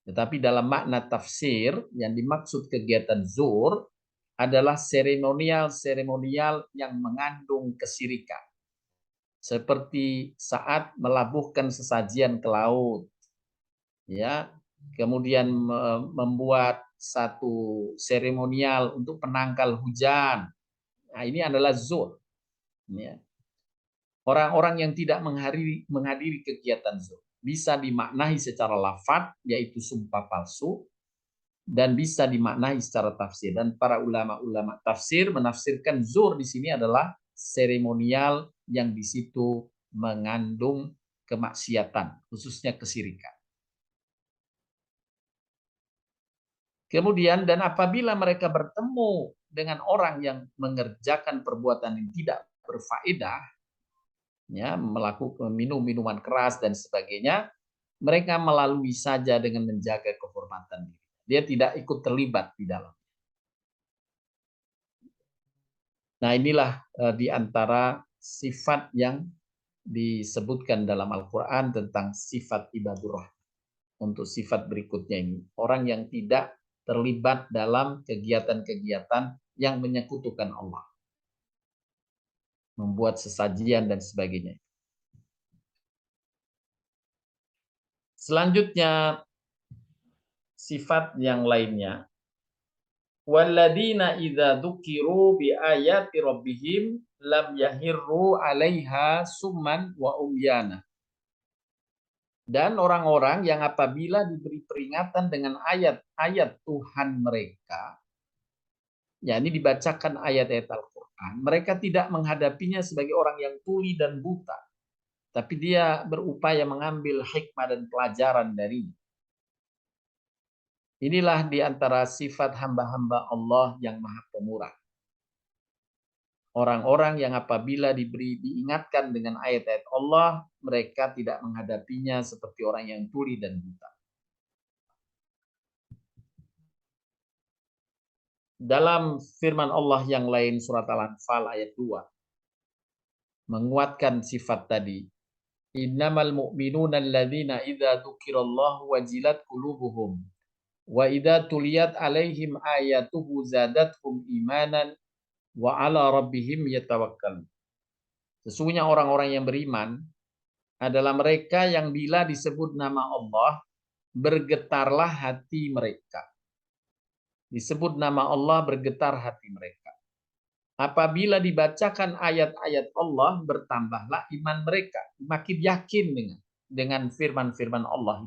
Tetapi dalam makna tafsir yang dimaksud kegiatan zur adalah seremonial-seremonial yang mengandung kesyirikan. Seperti saat melabuhkan sesajian ke laut, ya, kemudian membuat satu seremonial untuk penangkal hujan. Nah, ini adalah zur. Ya. Orang-orang yang tidak menghadiri kegiatan zur bisa dimaknai secara lafaz, yaitu sumpah palsu, dan bisa dimaknai secara tafsir. Dan para ulama-ulama tafsir menafsirkan zur di sini adalah seremonial yang di situ mengandung kemaksiatan, khususnya kesyirikan. Kemudian, dan apabila mereka bertemu dengan orang yang mengerjakan perbuatan yang tidak berfaedah, ya, melakukan minuman keras dan sebagainya, mereka melalui saja dengan menjaga kehormatan diri. Dia tidak ikut terlibat di dalam. Nah, inilah di antara sifat yang disebutkan dalam Al-Quran tentang sifat ibadur rahman. Untuk sifat berikutnya ini, orang yang tidak terlibat dalam kegiatan-kegiatan yang menyekutukan Allah, membuat sesajian dan sebagainya. Selanjutnya, sifat yang lainnya, walladzina idza dzukiru bi ayati rabbihim lam yahirru 'alaiha summan wa umyana. Dan orang-orang yang apabila diberi peringatan dengan ayat-ayat Tuhan mereka, yakni dibacakan ayat-ayat Al-Quran, mereka tidak menghadapinya sebagai orang yang tuli dan buta, tapi dia berupaya mengambil hikmah dan pelajaran darinya. Inilah di antara sifat hamba-hamba Allah yang Maha Pemurah. Orang-orang yang apabila diingatkan dengan ayat-ayat Allah, mereka tidak menghadapinya seperti orang yang tuli dan buta. Dalam firman Allah yang lain, surat Al-Anfal ayat 2, menguatkan sifat tadi. Innamal mu'minuna alladzina idza dzukirallahu wajilat qulubuhum wa idza tuliyat alaihim ayatuhu zadatuhum imanan wa ala rabbihim yatawakkalun. Sesungguhnya orang-orang yang beriman adalah mereka yang bila disebut nama Allah, bergetarlah hati mereka. Disebut nama Allah, bergetar hati mereka. Apabila dibacakan ayat-ayat Allah, bertambahlah iman mereka. Makin yakin dengan firman-firman Allah.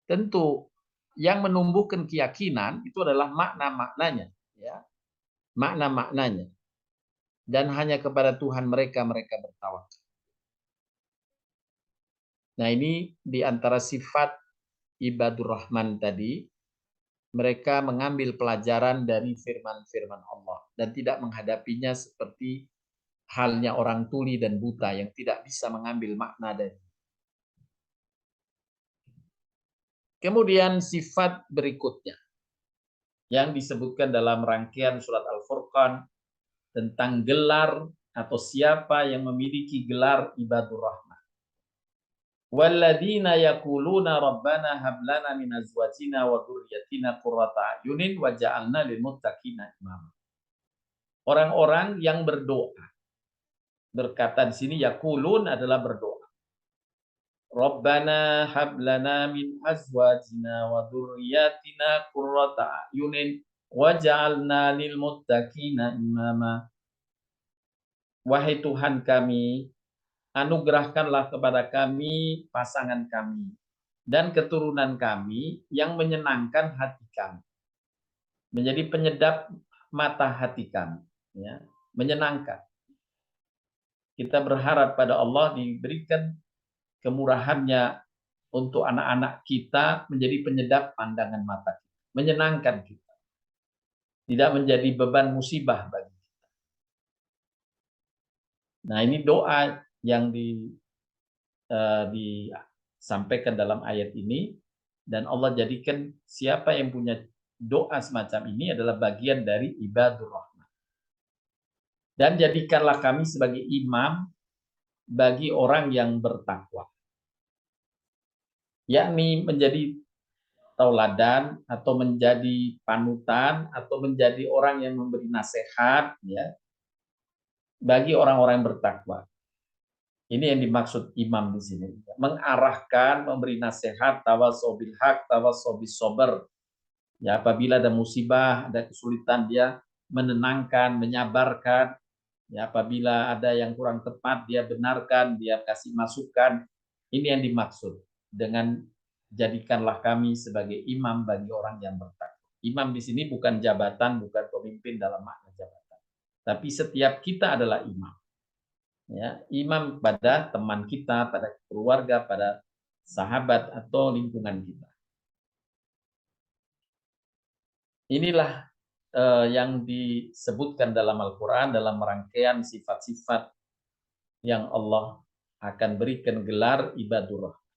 Tentu yang menumbuhkan keyakinan itu adalah makna-maknanya. Ya. Makna-maknanya. Dan hanya kepada Tuhan mereka bertawakal. Nah, ini di antara sifat ibadur rahman tadi, mereka mengambil pelajaran dari firman-firman Allah dan tidak menghadapinya seperti halnya orang tuli dan buta yang tidak bisa mengambil makna dari. Kemudian sifat berikutnya yang disebutkan dalam rangkaian surat Al-Furqan, tentang gelar atau siapa yang memiliki gelar ibadur rahman. Walladzina yaquluna rabbana hab lana min azwajina wa dzurriyyatina qurrata a'yunin waj'alna lil muttaqina imama. Orang-orang yang berdoa. Berkata di sini yaqulun adalah berdoa. Rabbana hab lana min azwajina wa dzurriyyatina qurrata a'yunin waj'alna lil muttaqina imama. Wahai Tuhan kami, anugerahkanlah kepada kami pasangan kami dan keturunan kami yang menyenangkan hati kami, menjadi penyedap mata hati kami, ya, menyenangkan. Kita berharap pada Allah diberikan kemurahannya untuk anak-anak kita menjadi penyedap pandangan mata kita, menyenangkan kita, tidak menjadi beban musibah bagi kita. Nah, ini doa yang disampaikan dalam ayat ini, dan Allah jadikan siapa yang punya doa semacam ini adalah bagian dari ibadur rahman. Dan jadikanlah kami sebagai imam bagi orang yang bertakwa, yakni menjadi tauladan atau menjadi panutan atau menjadi orang yang memberi nasihat, ya, bagi orang-orang yang bertakwa. Ini yang dimaksud imam di sini, mengarahkan, memberi nasihat, tawasau bil haq, tawasau bis sabr. Ya, apabila ada musibah, ada kesulitan, dia menenangkan, menyabarkan. Ya, apabila ada yang kurang tepat, dia benarkan, dia kasih masukan. Ini yang dimaksud dengan jadikanlah kami sebagai imam bagi orang yang bertakwa. Imam di sini bukan jabatan, bukan pemimpin dalam makna jabatan, tapi setiap kita adalah imam. Ya, imam pada teman kita, pada keluarga, pada sahabat atau lingkungan kita. Inilah yang disebutkan dalam Al-Quran dalam rangkaian sifat-sifat yang Allah akan berikan gelar ibadur rahman.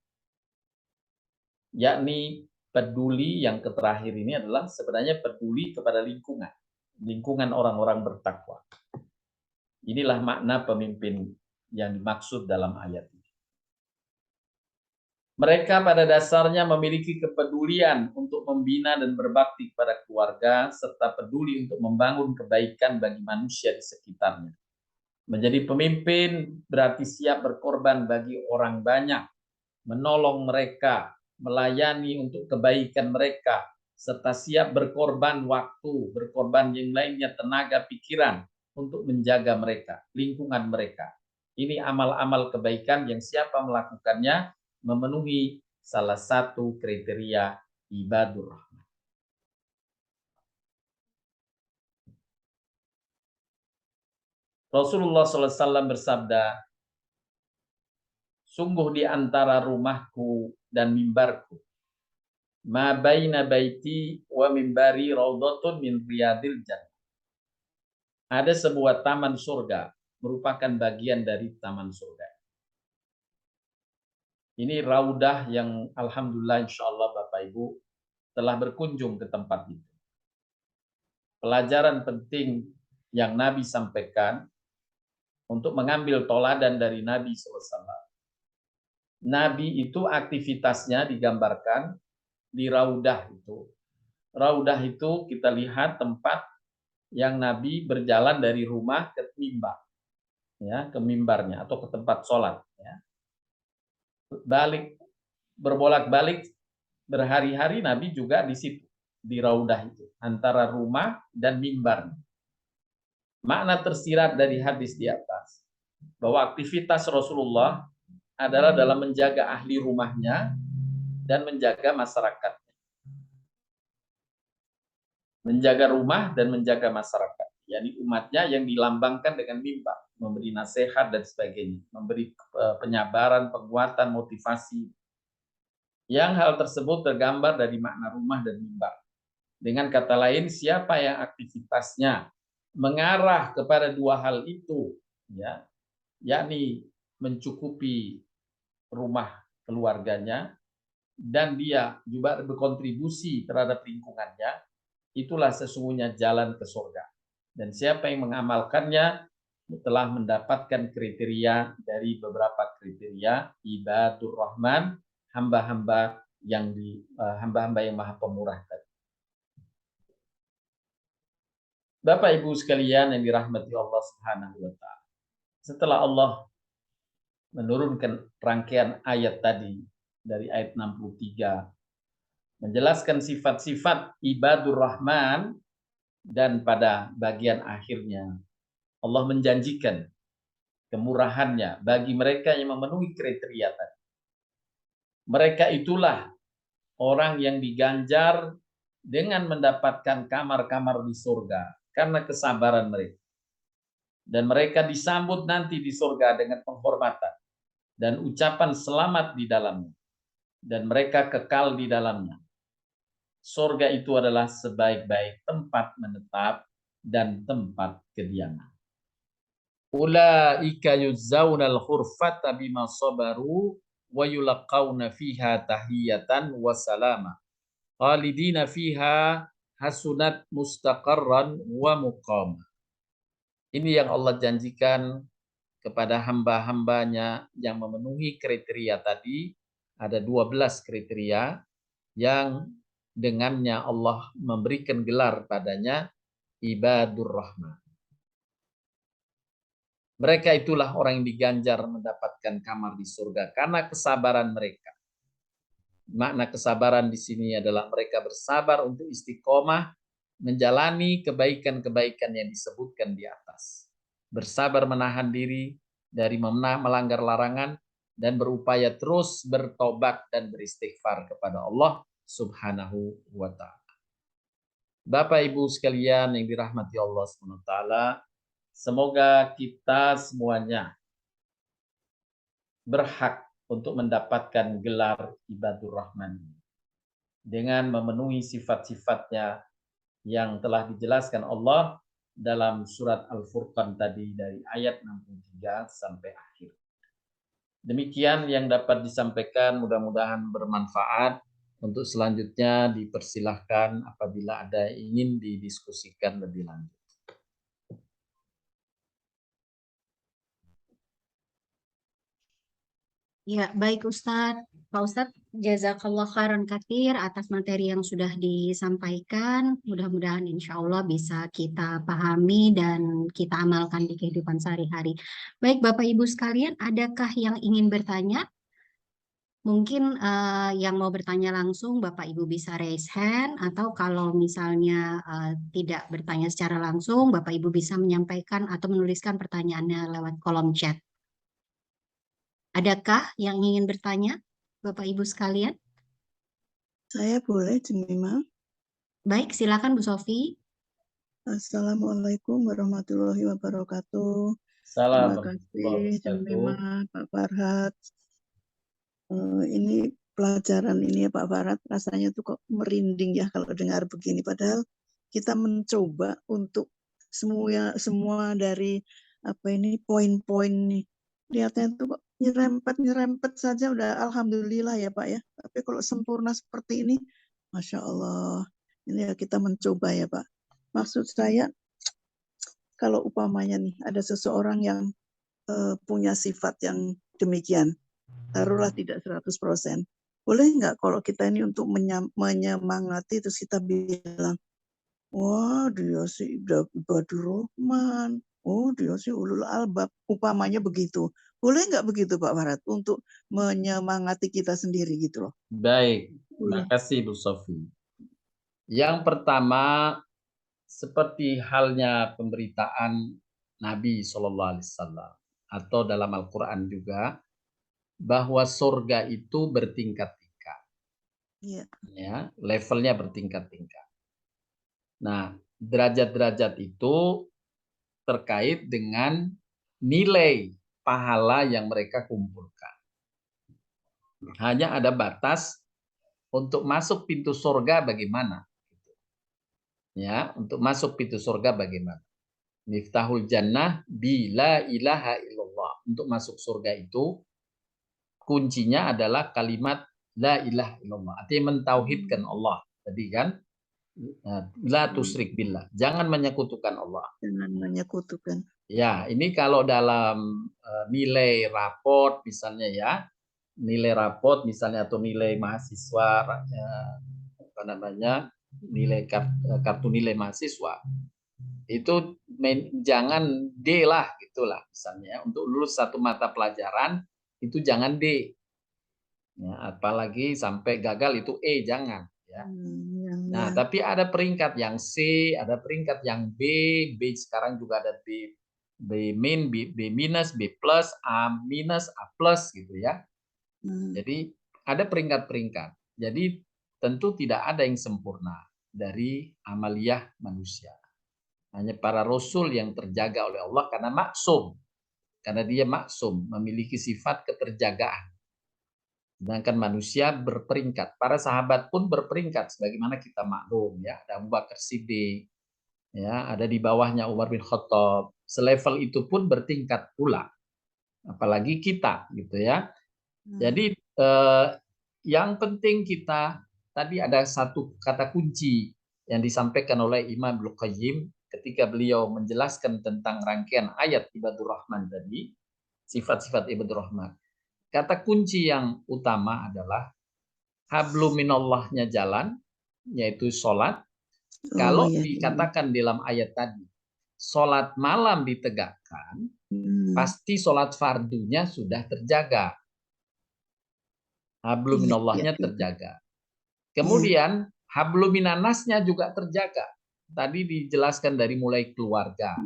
Yakni peduli, yang terakhir ini adalah sebenarnya peduli kepada lingkungan orang-orang bertakwa. Inilah makna pemimpin yang dimaksud dalam ayat ini. Mereka pada dasarnya memiliki kepedulian untuk membina dan berbakti kepada keluarga, serta peduli untuk membangun kebaikan bagi manusia di sekitarnya. Menjadi pemimpin berarti siap berkorban bagi orang banyak, menolong mereka, melayani untuk kebaikan mereka, serta siap berkorban waktu, berkorban yang lainnya, tenaga, pikiran, untuk menjaga mereka, lingkungan mereka. Ini amal-amal kebaikan yang siapa melakukannya memenuhi salah satu kriteria ibadur rahman. Rasulullah SAW bersabda, sungguh di antara rumahku dan mimbarku, ma baina baiti wa mimbari raudhatun min riyadil jannah. Ada sebuah taman surga, merupakan bagian dari taman surga. Ini raudah yang alhamdulillah insya Allah Bapak Ibu telah berkunjung ke tempat itu. Pelajaran penting yang Nabi sampaikan untuk mengambil toladan dari Nabi SAW. Nabi itu aktivitasnya digambarkan di raudah itu. Raudah itu kita lihat tempat yang Nabi berjalan dari rumah ke mimbar, ya, ke mimbarnya atau ke tempat sholat, ya. Berbolak-balik berhari-hari Nabi juga di situ, di raudah itu, antara rumah dan mimbar. Makna tersirat dari hadis di atas bahwa aktivitas Rasulullah adalah dalam menjaga ahli rumahnya dan menjaga masyarakat. Menjaga rumah dan menjaga masyarakat, yakni umatnya yang dilambangkan dengan mimbar, memberi nasihat dan sebagainya, memberi penyabaran, penguatan, motivasi. Yang hal tersebut tergambar dari makna rumah dan mimbar. Dengan kata lain, siapa yang aktivitasnya mengarah kepada dua hal itu, ya, yakni mencukupi rumah keluarganya dan dia juga berkontribusi terhadap lingkungannya, itulah sesungguhnya jalan ke surga. Dan siapa yang mengamalkannya telah mendapatkan kriteria dari beberapa kriteria ibadur rahman, hamba-hamba yang hamba-hamba yang maha pemurah tadi. Bapak Ibu sekalian yang dirahmati Allah Subhanahu wa taala. Setelah Allah menurunkan rangkaian ayat tadi dari ayat 63 menjelaskan sifat-sifat ibadur rahman, dan pada bagian akhirnya Allah menjanjikan kemurahannya bagi mereka yang memenuhi kriteria tadi. Mereka itulah orang yang diganjar dengan mendapatkan kamar-kamar di surga karena kesabaran mereka. Dan mereka disambut nanti di surga dengan penghormatan dan ucapan selamat di dalamnya. Dan mereka kekal di dalamnya. Surga itu adalah sebaik-baik tempat menetap dan tempat kediaman. Ulaika yuzzaunal khurfata bima sabaru wa yulaqauna fiha tahiyatan wa salama. Khalidina fiha hasunat mustaqarran wa muqama. Ini yang Allah janjikan kepada hamba-hambanya yang memenuhi kriteria tadi. Ada 12 kriteria yang dengannya Allah memberikan gelar padanya ibadur rahman. Mereka itulah orang yang diganjar mendapatkan kamar di surga karena kesabaran mereka. Makna kesabaran di sini adalah mereka bersabar untuk istiqomah menjalani kebaikan-kebaikan yang disebutkan di atas. Bersabar menahan diri dari melanggar larangan dan berupaya terus bertobat dan beristighfar kepada Allah Subhanahu wa taala. Bapak Ibu sekalian yang dirahmati Allah Subhanahu wa taala, semoga kita semuanya berhak untuk mendapatkan gelar ibadur rahman dengan memenuhi sifat-sifatnya yang telah dijelaskan Allah dalam surat Al-Furqan tadi dari ayat 63 sampai akhir. Demikian yang dapat disampaikan, mudah-mudahan bermanfaat. Untuk selanjutnya dipersilahkan apabila ada yang ingin didiskusikan lebih lanjut. Ya, baik Ustadz. Pak Ustadz, jazakallah khairan katsir atas materi yang sudah disampaikan. Mudah-mudahan insya Allah bisa kita pahami dan kita amalkan di kehidupan sehari-hari. Baik Bapak Ibu sekalian, adakah yang ingin bertanya? Mungkin yang mau bertanya langsung Bapak Ibu bisa raise hand, atau kalau misalnya tidak bertanya secara langsung, Bapak Ibu bisa menyampaikan atau menuliskan pertanyaannya lewat kolom chat. Adakah yang ingin bertanya, Bapak Ibu sekalian? Saya boleh, Jemima. Baik, silakan Bu Sofi. Assalamualaikum warahmatullahi wabarakatuh. Terima Salam kasih, Jemima, Pak Farhat. Ini pelajaran ini ya Pak Farhat, rasanya tuh kok merinding ya kalau dengar begini. Padahal kita mencoba untuk semua dari apa ini poin-poin nih. Lihatnya tuh kok nyerempet saja udah alhamdulillah ya Pak ya. Tapi kalau sempurna seperti ini, Masya Allah. Ini ya kita mencoba ya Pak. Maksud saya, kalau umpamanya nih ada seseorang yang punya sifat yang demikian, taruhlah tidak 100%. Boleh nggak kalau kita ini untuk menyemangati terus kita bilang, wah dia sih ibadur rahman, oh dia sih ulul albab, upamanya begitu. Boleh nggak begitu Pak Farhat untuk menyemangati kita sendiri gitu loh? Baik, terima kasih Bu Sofi. Yang pertama, seperti halnya pemberitaan Nabi SAW atau dalam Al-Quran juga, bahwa surga itu bertingkat-tingkat. Iya. Ya, levelnya bertingkat-tingkat. Nah, derajat-derajat itu terkait dengan nilai pahala yang mereka kumpulkan. Hanya ada batas untuk masuk pintu surga bagaimana. Ya, untuk masuk pintu surga bagaimana. Miftahul jannah bila ilaha illallah. Untuk masuk surga itu kuncinya adalah kalimat la ilaha illallah. Artinya mentauhidkan Allah. Tadi kan La tusyrik billah. Jangan menyekutukan Allah. Jangan menyekutukan. Ya, ini kalau dalam nilai raport misalnya ya, nilai raport misalnya atau nilai mahasiswa apa namanya, nilai kartu nilai mahasiswa itu jangan D lah gitulah misalnya ya. Untuk lulus satu mata pelajaran itu jangan D. Ya, apalagi sampai gagal itu E jangan ya. Nah, tapi ada peringkat yang C, ada peringkat yang B, B sekarang juga ada B min, B minus, B plus, A minus, A plus gitu ya. Jadi ada peringkat-peringkat. Jadi tentu tidak ada yang sempurna dari amaliyah manusia. Hanya para rasul yang terjaga oleh Allah karena maksum. Karena dia maksum, memiliki sifat keterjagaan. Sedangkan manusia berperingkat. Para sahabat pun berperingkat sebagaimana kita maklum ya. Ada Abu Bakar Siddiq, ya, ada di bawahnya Umar bin Khattab. Selevel itu pun bertingkat pula. Apalagi kita gitu ya. Jadi yang penting kita tadi ada satu kata kunci yang disampaikan oleh Imam Ibnu Qayyim ketika beliau menjelaskan tentang rangkaian ayat Ibadur Rahman tadi, sifat-sifat Ibadur Rahman. Kata kunci yang utama adalah hablu minallahnya jalan, yaitu sholat. Kalau dikatakan dalam ayat tadi, sholat malam ditegakkan, pasti sholat fardunya sudah terjaga. Hablu minallahnya terjaga. Kemudian hablu minanasnya juga terjaga. Tadi dijelaskan dari mulai keluarga.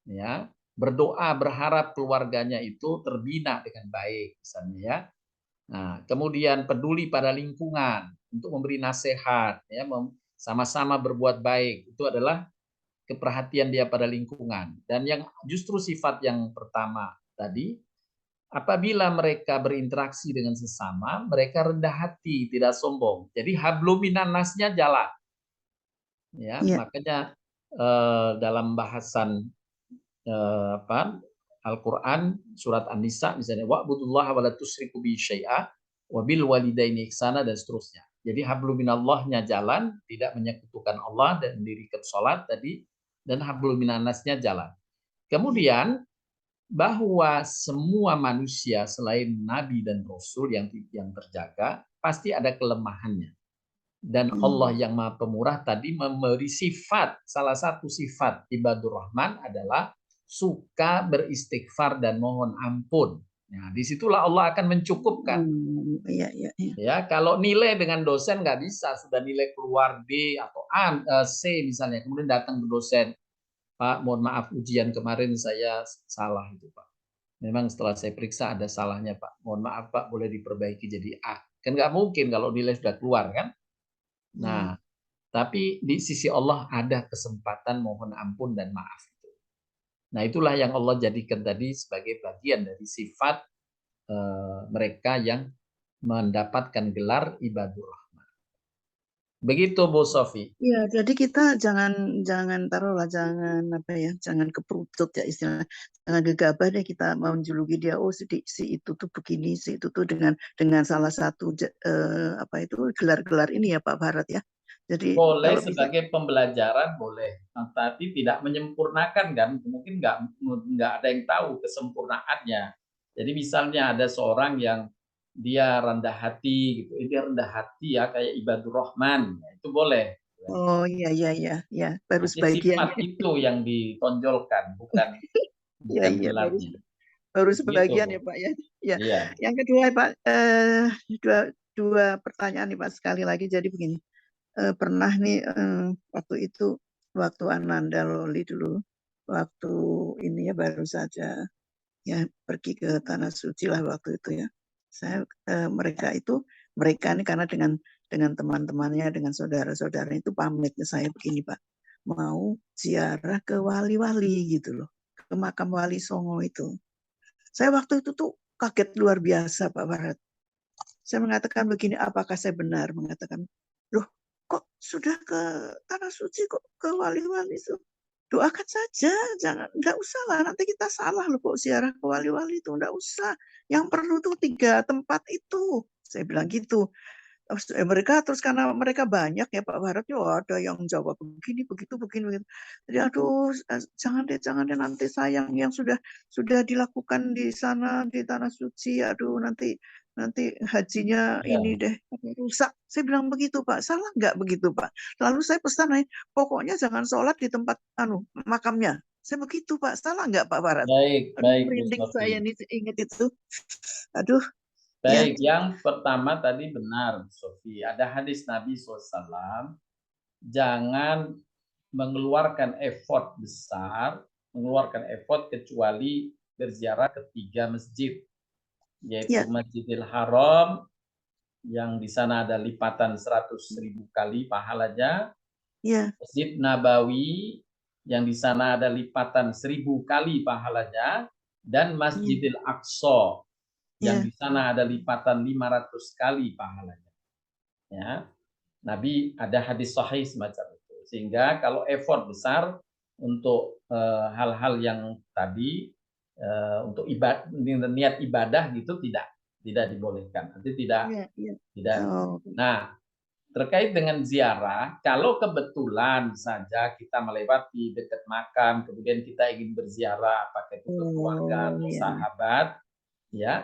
Ya, berdoa berharap keluarganya itu terbina dengan baik misalnya ya. Nah, kemudian peduli pada lingkungan untuk memberi nasihat ya, sama-sama berbuat baik. Itu adalah keperhatian dia pada lingkungan. Dan yang justru sifat yang pertama tadi, apabila mereka berinteraksi dengan sesama, mereka rendah hati, tidak sombong. Jadi hablum minan nasnya jalan. Ya, makanya dalam bahasan Al-Qur'an surat An-Nisa misalnya wa'budullaha wa la tusyriku bihi syai'a wa bil walidaini ihsana dan seterusnya. Jadi hablum minallahnya jalan, tidak menyekutukan Allah dan mendirikan salat tadi, dan hablum minannasnya jalan. Kemudian bahwa semua manusia selain nabi dan rasul yang terjaga pasti ada kelemahannya. Dan Allah yang Maha Pemurah tadi memberi sifat, salah satu sifat Ibadur Rahman adalah suka beristighfar dan mohon ampun. Nah, disitulah Allah akan mencukupkan. Ya, kalau nilai dengan dosen nggak bisa, sudah nilai keluar D atau A, C misalnya, kemudian datang ke dosen, Pak, mohon maaf ujian kemarin saya salah itu Pak. Memang setelah saya periksa ada salahnya Pak. Mohon maaf Pak, boleh diperbaiki jadi A. Kan nggak mungkin kalau nilai sudah keluar kan. Nah, tapi di sisi Allah ada kesempatan mohon ampun dan maaf itu. Nah, itulah yang Allah jadikan tadi sebagai bagian dari sifat mereka yang mendapatkan gelar Ibadur Rahman. Begitu Bu Sofi. Ya, jadi kita jangan taruhlah, jangan keperucut ya istilahnya, jangan gegabah deh kita mau menjuluki dia, oh si itu tuh begini, si itu tuh dengan salah satu gelar-gelar ini ya Pak Barat ya. Jadi boleh sebagai pembelajaran boleh, tapi tidak menyempurnakan kan, mungkin nggak ada yang tahu kesempurnaannya. Jadi misalnya ada seorang yang dia rendah hati gitu, dia rendah hati ya kayak Ibadur Rahman, itu boleh. Oh iya, baru sebagian. Sifat itu yang ditonjolkan, bukan gelarnya. Baru sebagian ya Pak ya. Ya. Yang kedua Pak, dua pertanyaan nih Pak sekali lagi. Jadi begini, pernah nih waktu Ananda Loli dulu, waktu ini ya baru saja ya pergi ke Tanah Suci lah waktu itu ya. Mereka ini karena dengan teman-temannya, dengan saudara-saudaranya itu pamit ke saya begini Pak, mau ziarah ke wali-wali gitu loh, ke makam Wali Songo itu. Saya waktu itu tuh kaget luar biasa Pak Barat. Saya mengatakan begini, apakah saya benar mengatakan, loh kok sudah ke Tanah Suci kok ke wali-wali itu? Doakan saja, enggak usah lah, nanti kita salah loh kok ziarah ke wali-wali itu, enggak usah. Yang perlu tuh 3 tempat itu, saya bilang gitu. mereka terus karena mereka banyak ya Pak Barat ya ada yang jawab begini begitu begini. Jadi aduh jangan deh nanti sayang yang sudah dilakukan di sana di tanah suci. Aduh nanti hajinya Ya, ini deh rusak. Saya bilang begitu Pak. Salah nggak begitu Pak? Lalu saya pesan pokoknya jangan sholat di tempat makamnya. Saya begitu Pak. Salah nggak Pak Barat? baik, Aduh baik, Bu merinding saya Sofi. nih ingat itu. Aduh ya. Baik, yang pertama tadi benar, Bu Sofi. Ada hadis Nabi SAW, jangan mengeluarkan effort besar, mengeluarkan effort kecuali berziarah ke 3 masjid, yaitu Ya, Masjidil Haram, yang di sana ada lipatan 100.000 kali pahalanya, ya, Masjid Nabawi, yang di sana ada lipatan 1.000 kali pahalanya, dan ya, Masjidil Aqsa, yang ya. di sana ada lipatan 500 kali pahalanya. Ya, Nabi ada hadis sahih semacam itu. Sehingga kalau effort besar untuk hal-hal yang tadi untuk niat ibadah gitu tidak dibolehkan. Nanti Iya, iya. tidak. Oh, Nah, terkait dengan ziarah, kalau kebetulan saja kita melewati dekat makam, kemudian kita ingin berziarah, apakah itu ke keluarga oh, atau ya. sahabat, ya,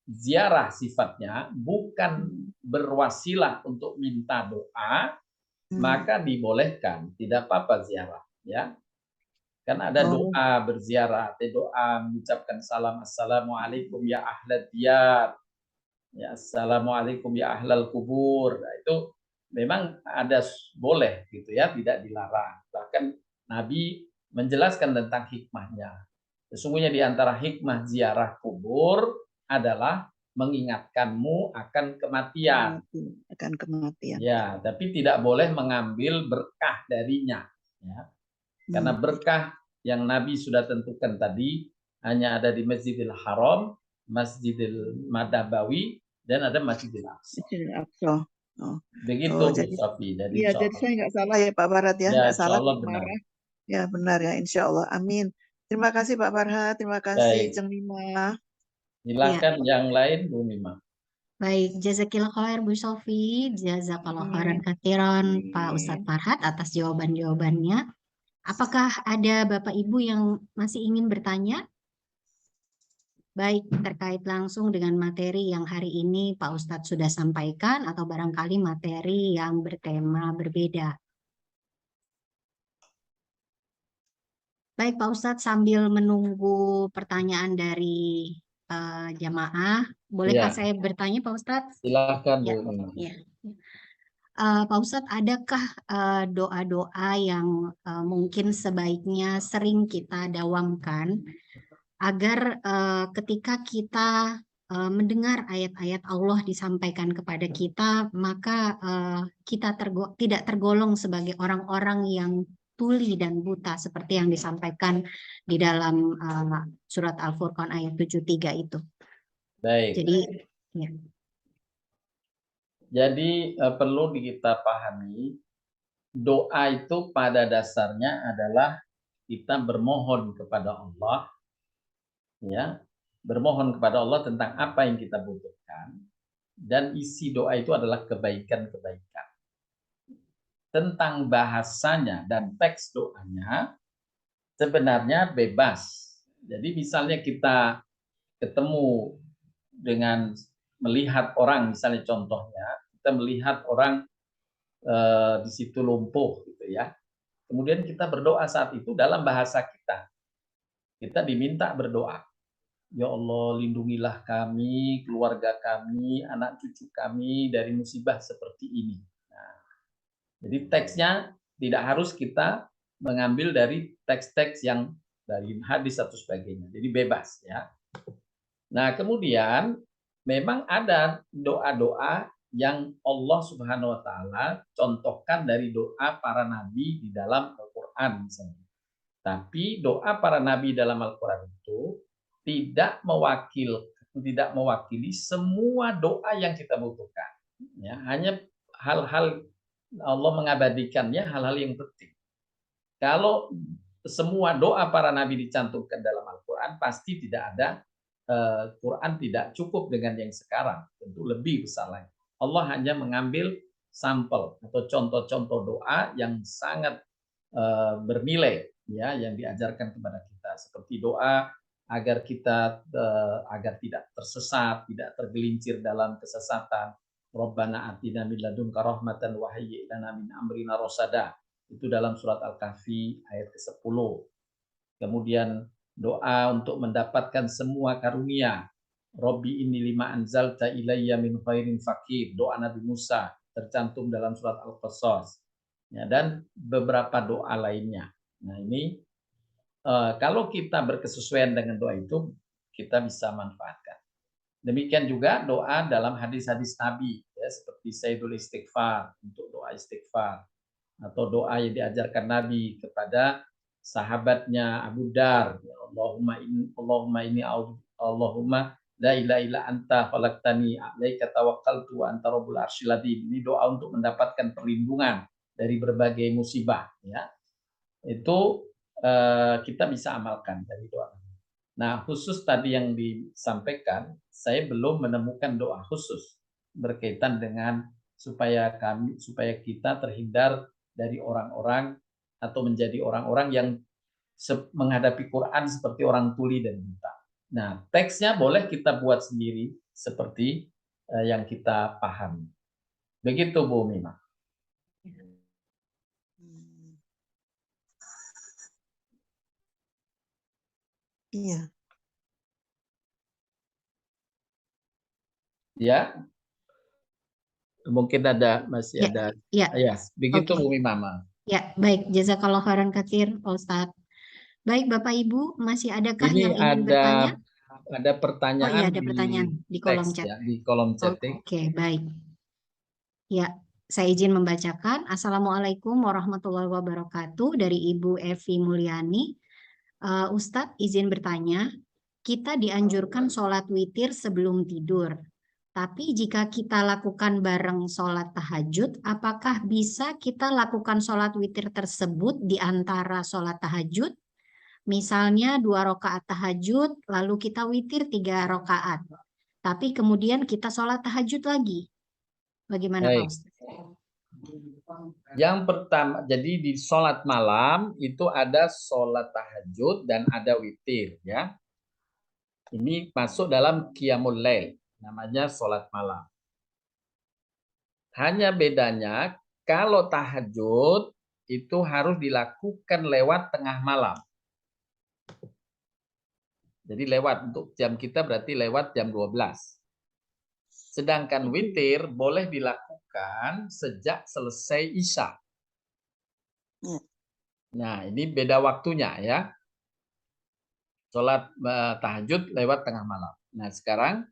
ziarah sifatnya bukan berwasilah untuk minta doa, maka dibolehkan, tidak apa-apa ziarah, ya. Kan ada Oh, doa berziarah, ada doa mengucapkan salam, assalamualaikum ya ahlad diyar, ya assalamualaikum ya ahlal kubur. Nah, itu memang ada boleh gitu ya, tidak dilarang. Bahkan Nabi menjelaskan tentang hikmahnya. Sesungguhnya di antara hikmah ziarah kubur adalah mengingatkanmu akan kematian. akan kematian. Ya, tapi tidak boleh mengambil berkah darinya. Ya. Karena berkah yang Nabi sudah tentukan tadi hanya ada di Masjidil Haram, Masjidil Nabawi, dan ada Masjidil Aqsa. Masjidil Aqsa. Oh, Begitu oh, Bu jadi Sofi. Jadi iya, insya jadi Allah. saya nggak salah ya Pak Barat ya, Ya, nggak insya salah Allah kalau benar. marah. Ya benar ya, insya Allah. Amin. Terima kasih Pak Farhat, terima kasih Baik. Ceng Lima. Silakan yang lain Bu Mima. Baik, jazakillah khair Bu Sofi, jazakallah khairan katsiran Pak Ustadz Farhat atas jawaban-jawabannya. Apakah ada Bapak Ibu yang masih ingin bertanya? Baik, terkait langsung dengan materi yang hari ini Pak Ustadz sudah sampaikan atau barangkali materi yang bertema berbeda. Baik Pak Ustadz, sambil menunggu pertanyaan dari jamaah, bolehkah Ya, saya bertanya Pak Ustadz? silakan Bu Ya, Mima. ya. Pak Ustadz, adakah doa-doa yang mungkin sebaiknya sering kita dawamkan agar ketika kita mendengar ayat-ayat Allah disampaikan kepada kita, maka kita tidak tergolong sebagai orang-orang yang tuli dan buta seperti yang disampaikan di dalam surat Al-Furqan ayat 73 itu. Baik. Jadi, ya. Jadi perlu kita pahami, doa itu pada dasarnya adalah kita bermohon kepada Allah, ya, bermohon kepada Allah tentang apa yang kita butuhkan, dan isi doa itu adalah kebaikan-kebaikan. Tentang bahasanya dan teks doanya sebenarnya bebas. Jadi misalnya kita ketemu dengan melihat orang, misalnya contohnya kita melihat orang di situ lumpuh gitu ya. Kemudian kita berdoa saat itu dalam bahasa kita. Kita diminta berdoa. Ya Allah, lindungilah kami, keluarga kami, anak cucu kami dari musibah seperti ini. Nah, jadi teksnya tidak harus kita mengambil dari teks-teks yang dari hadis atau sebagainya. Jadi bebas ya. Nah, kemudian memang ada doa-doa yang Allah Subhanahu wa taala contohkan dari doa para nabi di dalam Al-Qur'an misalnya. Tapi doa para nabi dalam Al-Qur'an itu tidak mewakili semua doa yang kita butuhkan. Ya, hanya hal-hal Allah mengabadikannya hal-hal yang penting. Kalau semua doa para nabi dicantumkan dalam Al-Qur'an, pasti tidak ada Quran tidak cukup dengan yang sekarang, tentu lebih besar lagi. Allah hanya mengambil sampel atau contoh-contoh doa yang sangat bernilai ya yang diajarkan kepada kita, seperti doa agar kita agar tidak tersesat, tidak tergelincir dalam kesesatan. Rabbana atina min ladunka rahmatan wa hayyi' lana min amrina rasada. Itu dalam surat Al-Kahfi ayat ke-10. Kemudian doa untuk mendapatkan semua karunia. Robbi inni lima anzalta ilayya min khairin fakir. Doa Nabi Musa tercantum dalam surat Al-Qasas. Ya, dan beberapa doa lainnya. Nah ini kalau kita berkesesuaian dengan doa itu, kita bisa manfaatkan. Demikian juga doa dalam hadis-hadis Nabi, ya, seperti Sayyidul Istighfar, untuk doa istighfar. Atau doa yang diajarkan Nabi kepada sahabatnya Abu Dar, Allahumma inni Allahumma la ilaha illa anta khalaqtani alaika tawakkaltu wa anta rabbul arsyil adzim. Ini doa untuk mendapatkan perlindungan dari berbagai musibah, ya. Itu kita bisa amalkan dari doa. Nah, khusus tadi yang disampaikan, saya belum menemukan doa khusus berkaitan dengan supaya kita terhindar dari orang-orang atau menjadi orang-orang yang menghadapi Quran seperti orang tuli dan buta. Nah, teksnya boleh kita buat sendiri seperti yang kita pahami. Begitu Bu Mima. Iya. Ya. Mungkin masih Ya, ada. ya. Ya, begitu Oke. Bu Mima. Ya, baik. Jazakallah khairan katsir, Pak Ustadz. Baik, Bapak Ibu, masih adakah Ini yang ingin bertanya? ada Oh pertanyaan iya, ada pertanyaan di kolom teks chat. ya, di kolom chatting. Oke, baik. Ya, saya izin membacakan. Assalamualaikum warahmatullahi wabarakatuh dari Ibu Evi Mulyani. Ustadz izin bertanya, kita dianjurkan sholat witir sebelum tidur. Tapi jika kita lakukan bareng sholat tahajud, apakah bisa kita lakukan sholat witir tersebut di antara sholat tahajud? Misalnya 2 rakaat tahajud, lalu kita witir 3 rakaat. Tapi kemudian kita sholat tahajud lagi. Bagaimana Pak Baik. Ustadz? Yang pertama, jadi di sholat malam itu ada sholat tahajud dan ada witir, ya. Ini masuk dalam qiyamul lail, namanya sholat malam. Hanya bedanya kalau tahajud itu harus dilakukan lewat tengah malam. Jadi lewat, untuk jam kita berarti lewat jam 12. Sedangkan witir boleh dilakukan sejak selesai Isya. Nah, ini beda waktunya ya. Sholat tahajud lewat tengah malam. Nah, sekarang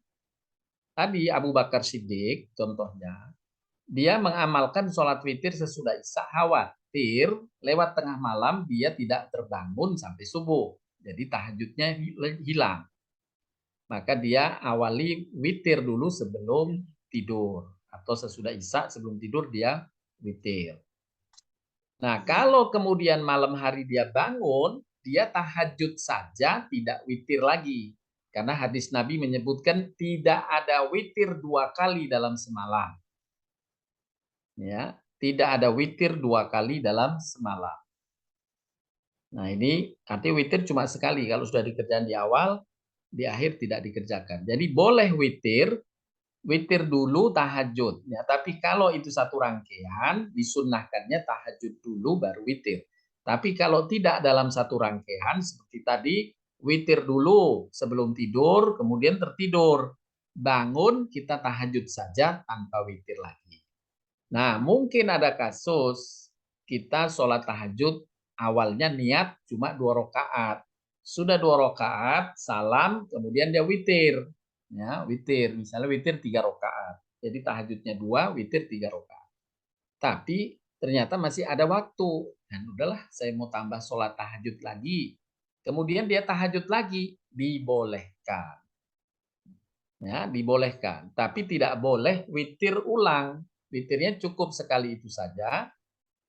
tadi Abu Bakar Siddiq contohnya, dia mengamalkan sholat witir sesudah Isya, khawatir lewat tengah malam dia tidak terbangun sampai subuh. Jadi tahajudnya hilang. Maka dia awali witir dulu sebelum tidur. Atau sesudah Isya sebelum tidur dia witir. Nah, kalau kemudian malam hari dia bangun, dia tahajud saja, tidak witir lagi. Karena hadis Nabi menyebutkan tidak ada witir 2 kali dalam semalam. Ya, tidak ada witir 2 kali dalam semalam. Nah, ini artinya witir cuma sekali. Kalau sudah dikerjakan di awal, di akhir tidak dikerjakan. Jadi boleh witir dulu tahajud. Ya, tapi kalau itu satu rangkaian, disunnahkannya tahajud dulu baru witir. Tapi kalau tidak dalam satu rangkaian, seperti tadi, witir dulu sebelum tidur, kemudian tertidur. Bangun, kita tahajud saja tanpa witir lagi. Nah, mungkin ada kasus kita sholat tahajud awalnya niat cuma 2 rakaat. Sudah 2 rakaat, salam, kemudian dia witir. Ya, witir, misalnya witir 3 rakaat. Jadi tahajudnya 2, witir 3 rakaat. Tapi ternyata masih ada waktu. Dan udahlah, saya mau tambah sholat tahajud lagi. Kemudian dia tahajud lagi, dibolehkan. Ya, dibolehkan. Tapi tidak boleh witir ulang. Witirnya cukup sekali itu saja.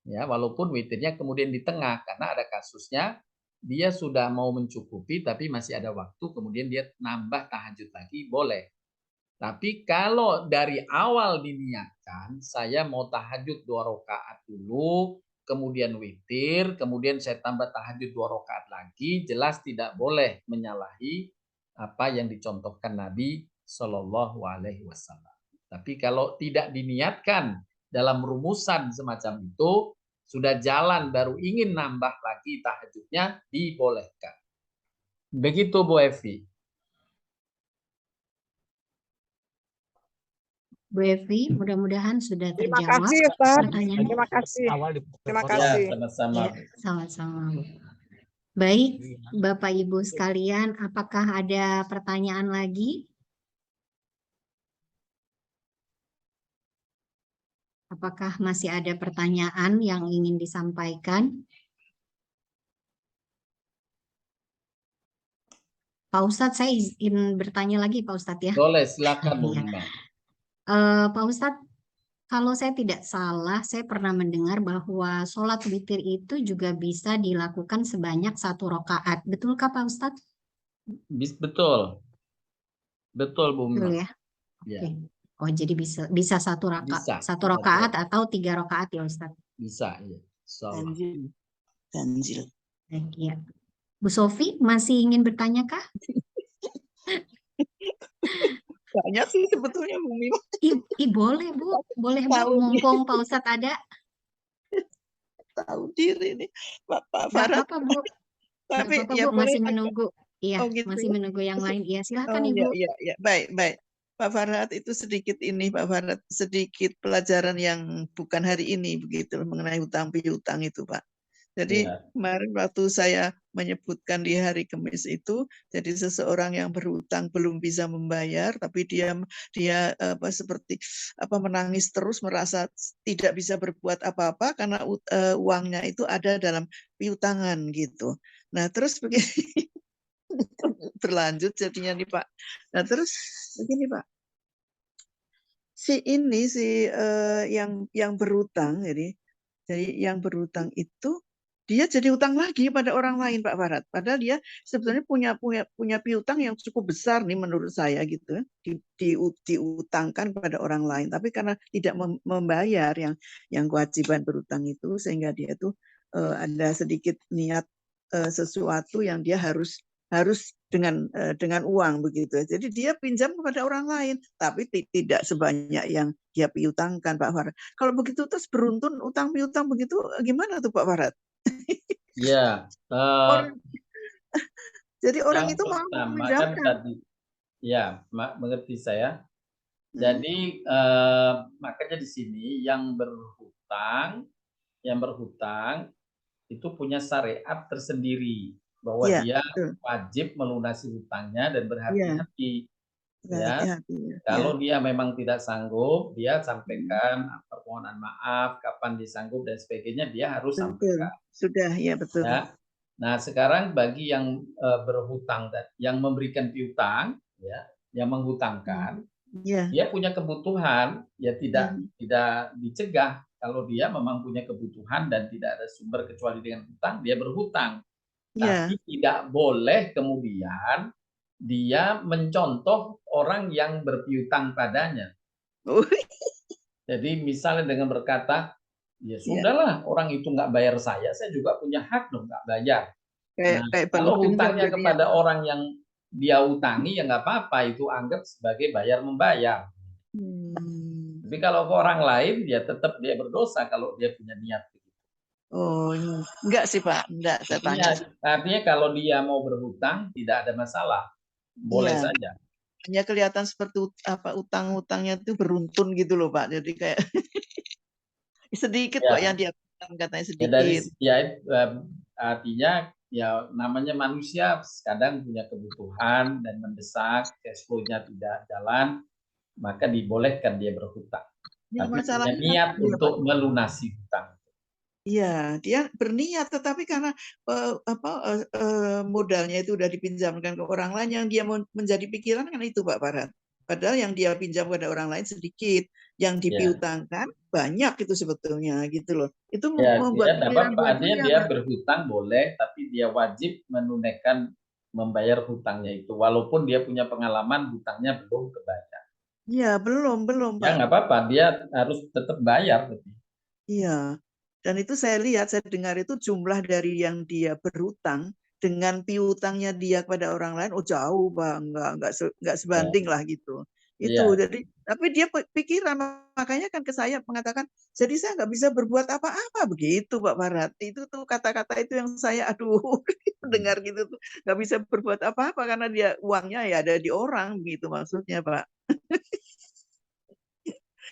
Ya, walaupun witirnya kemudian di tengah, karena ada kasusnya dia sudah mau mencukupi tapi masih ada waktu, kemudian dia nambah tahajud lagi, boleh. Tapi kalau dari awal diniatkan, saya mau tahajud 2 rakaat dulu, kemudian witir, kemudian saya tambah tahajud 2 rakaat lagi, jelas tidak boleh menyalahi apa yang dicontohkan Nabi Shallallahu Alaihi Wasallam. Tapi kalau tidak diniatkan dalam rumusan semacam itu, sudah jalan baru ingin nambah lagi tahajudnya, dibolehkan. Begitu Bu Evi. Bu Evi, mudah-mudahan sudah Terima terjawab kasih Ustaz. pertanyaannya. Terima kasih. Terima Ya, kasih. sama-sama. Ya, sama-sama. Bu. Baik, Bapak Ibu sekalian, apakah ada pertanyaan lagi? Apakah masih ada pertanyaan yang ingin disampaikan? Pak Ustadz, saya izin bertanya lagi Pak Ustadz ya. Boleh, silakan Bu Iya. Mima. Pak Ustadz, kalau saya tidak salah, saya pernah mendengar bahwa sholat witir itu juga bisa dilakukan sebanyak 1 rakaat. Betulkah Pak Ustadz? Betul. Betul Bu Betul Mima. ya? Ya, Oke. Oh, jadi bisa 1 Bisa. satu rakaat atau 3 rakaat ya Ustadz? bisa ya. Insyaallah. Ganjil. Baik, ya. Bu Sofi masih ingin bertanya kah? Banyak sih sebetulnya Bu Mima. Boleh Bu, boleh Bu, Tahu. mumpung Pak Ustadz ada. Tahu diri nih Pak Nggak Farad. apa-apa Bu, nggak Tapi apa-apa ya Bu, boleh masih agak- menunggu. Iya, Oh, gitu masih ya? menunggu yang lain. Iya, silakan Oh, Ibu. ya. Baik. Pak Farad, itu sedikit ini Pak Farad, sedikit pelajaran yang bukan hari ini begitu mengenai hutang piutang itu Pak. Jadi Ya. kemarin waktu saya menyebutkan di hari Kamis itu, jadi seseorang yang berhutang belum bisa membayar, tapi dia seperti menangis terus, merasa tidak bisa berbuat apa-apa karena uangnya itu ada dalam piutangan gitu. Nah terus begini berlanjut jadinya nih Pak. Nah terus begini Pak, si yang berhutang, jadi yang berhutang itu dia jadi utang lagi pada orang lain Pak Farad. Padahal dia sebetulnya punya piutang yang cukup besar nih menurut saya gitu, diutangkan kepada orang lain. Tapi karena tidak membayar yang kewajiban berutang itu, sehingga dia tuh ada sedikit niat sesuatu yang dia harus dengan uang begitu. Jadi dia pinjam kepada orang lain, tapi tidak sebanyak yang dia piutangkan Pak Farad. Kalau begitu terus beruntun utang piutang begitu, gimana tuh Pak Farad? Ya. Jadi orang Yang itu mau pertama kan meminjamkan. tadi, ya, mengerti saya. Jadi makanya di sini yang berhutang itu punya syariat tersendiri bahwa Iya, dia betul. wajib melunasi hutangnya dan berhati-hati. Ya, Berhati-hati, ya. kalau dia memang tidak sanggup, dia sampaikan permohonan maaf, kapan disanggup dan sebagainya, dia harus Betul. sampaikan. Sudah, ya betul. Ya. Nah, sekarang bagi yang berhutang dan yang memberikan piutang, ya, yang menghutangkan, Ya. dia punya kebutuhan, ya tidak dicegah. Kalau dia memang punya kebutuhan dan tidak ada sumber kecuali dengan hutang, dia berhutang. Ya. Tapi tidak boleh kemudian dia mencontoh orang yang berpiutang padanya. Oh. Jadi misalnya dengan berkata, ya sudahlah, orang itu nggak bayar saya juga punya hak dong nggak bayar. Kayak kalau balas hutangnya dendam kepada orang yang dia utangi, ya nggak apa-apa, itu anggap sebagai bayar membayar. Tapi kalau ke orang lain, ya tetap dia berdosa kalau dia punya niat. Oh, enggak sih Pak, enggak saya tanya. Artinya kalau dia mau berhutang tidak ada masalah, boleh saja. Hanya kelihatan seperti utang-utangnya itu beruntun gitu loh Pak. Jadi kayak sedikit kok yang dia katanya sedikit. Artinya ya namanya manusia kadang punya kebutuhan dan mendesak, cash flow-nya tidak jalan, maka dibolehkan dia berhutang. Tapi punya niat untuk melunasi hutang. Iya, dia berniat, tetapi karena modalnya itu udah dipinjamkan ke orang lain, yang dia menjadi pikiran kan itu Pak Farad. Padahal yang dia pinjam pada orang lain sedikit, yang dipiutangkan banyak itu sebetulnya gitu loh. Itu membuat dia berhutang boleh, tapi dia wajib menunaikan membayar hutangnya itu, walaupun dia punya pengalaman hutangnya belum kebayar. Iya, belum, Ya Pak. nggak apa-apa, dia harus tetap bayar. Iya. Dan itu saya lihat, saya dengar itu jumlah dari yang dia berhutang dengan piutangnya dia kepada orang lain, oh jauh, Pak. Enggak Ya, sebanding lah gitu. Itu, iya. jadi, tapi dia pikiran, makanya kan ke saya mengatakan, jadi saya nggak bisa berbuat apa-apa begitu, Pak Barat. Itu tuh kata-kata itu yang saya, aduh, dengar gitu tuh, nggak bisa berbuat apa-apa karena dia uangnya ya ada di orang, gitu maksudnya, Pak.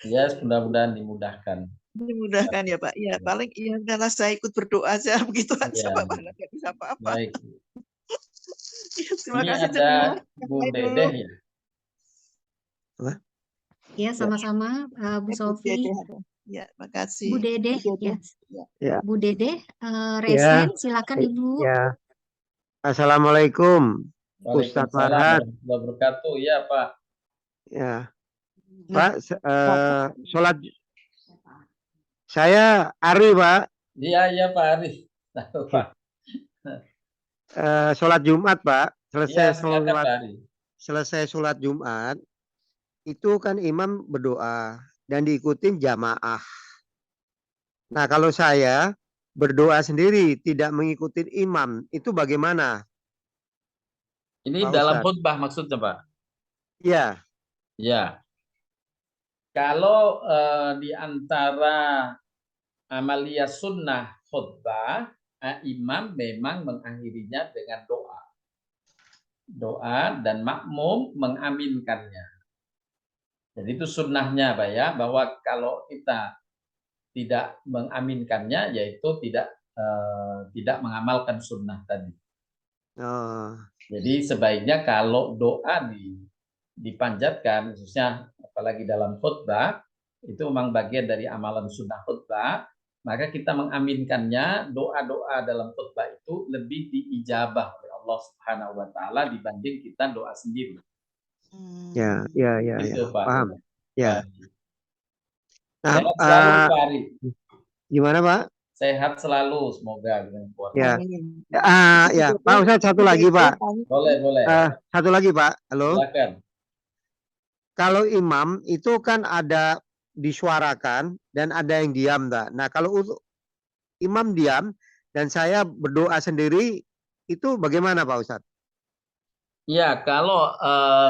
Ya, mudah-mudahan dimudahkan. Dimudahkan ya Pak. Ya paling ya udahlah saya ikut berdoa aja begitu aja Iya, Pak Barat, nggak bisa apa-apa. baik. Ya, terima Ini kasih ada Cemina. Bu Sampai dulu. Dedeh ya. Ya, Ya, sama-sama Bu Bu Sofi. Dede ada. Ya, Bu makasih. Dede, Bu Dede. ya. Ya. Ya, Bu Dede, ya, Resen, silakan Ibu. ya. Assalamualaikum, Ustadz Waalaikumsalam Farhad. warahmatullahi wabarakatuh. Ya, Pak. Ya, Nah, Pak, sholat saya Ari, Pak. Iya, Pak Arif. Tahu, Pak. Sholat Jumat, Pak. Iya, silakan Pak Arif. Selesai sholat Jumat, itu kan imam berdoa dan diikutin jamaah. Nah, kalau saya berdoa sendiri tidak mengikuti imam, itu bagaimana, Ini Pak dalam Ustadz? khutbah maksudnya, Pak. Ya, Ya. Kalau di antara amalia sunnah khutbah, imam memang mengakhirinya dengan doa. Doa dan makmum mengaminkannya. Jadi itu sunnahnya, Pak ya, bahwa kalau kita tidak mengaminkannya, yaitu tidak mengamalkan sunnah tadi. oh, Jadi sebaiknya kalau doa dipanjatkan, khususnya apalagi dalam khutbah, itu memang bagian dari amalan sunnah khutbah, maka kita mengaminkannya, doa-doa dalam khutbah itu lebih diijabah oleh Allah Subhanahu wa taala dibanding kita doa sendiri. ya, Itu, Pak. paham. Ya. Nah, Sehat selalu, Pak Ari. gimana, Pak? Sehat selalu, semoga dengan keluarga. Ya, amin. ya, Pak Ustadz, satu lagi, Pak. Boleh. Satu lagi, Pak. Halo. Silakan. Kalau imam itu kan ada disuarakan dan ada yang diam, Mbak. Nah, kalau imam diam dan saya berdoa sendiri, itu bagaimana, Pak Ustadz? Ya, kalau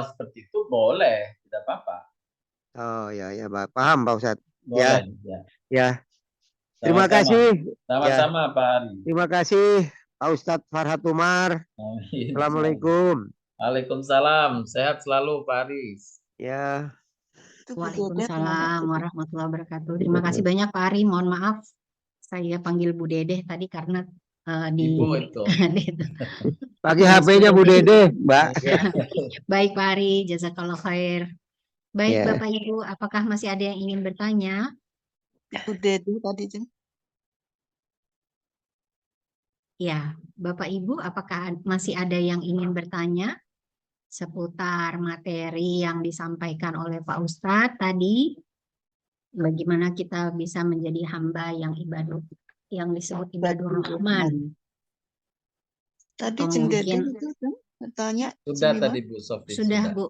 seperti itu boleh, tidak apa-apa. Oh, ya, Pak. Paham, Pak Ustadz. Boleh. Ya. Terima Sama-sama. kasih. Sama-sama, Pak Ari. Terima kasih, Pak Ustadz Farhad Umar. Amin. Assalamualaikum. Waalaikumsalam. Sehat selalu, Pak Aris. Ya. Waalaikumsalam warahmatullahi wabarakatuh. Terima kasih banyak Pak Ari. Mohon maaf saya panggil Bu Dedeh tadi karena Ibu itu. Pakai HP-nya Bu Dedeh, Mbak. Baik Pak Ari, jazakallah khair. Baik Ya. Bapak Ibu, apakah masih ada yang ingin bertanya? Bu Dede tadi Jen. Ya, Bapak Ibu, apakah masih ada yang ingin bertanya seputar materi yang disampaikan oleh Pak Ustadz tadi? Bagaimana kita bisa menjadi hamba yang ibadah, yang disebut ibadur rahman? Tadi Atau Ceng Dede mungkin itu kan bertanya. Sudah Cemina. tadi Bu Sofi. sudah Bu.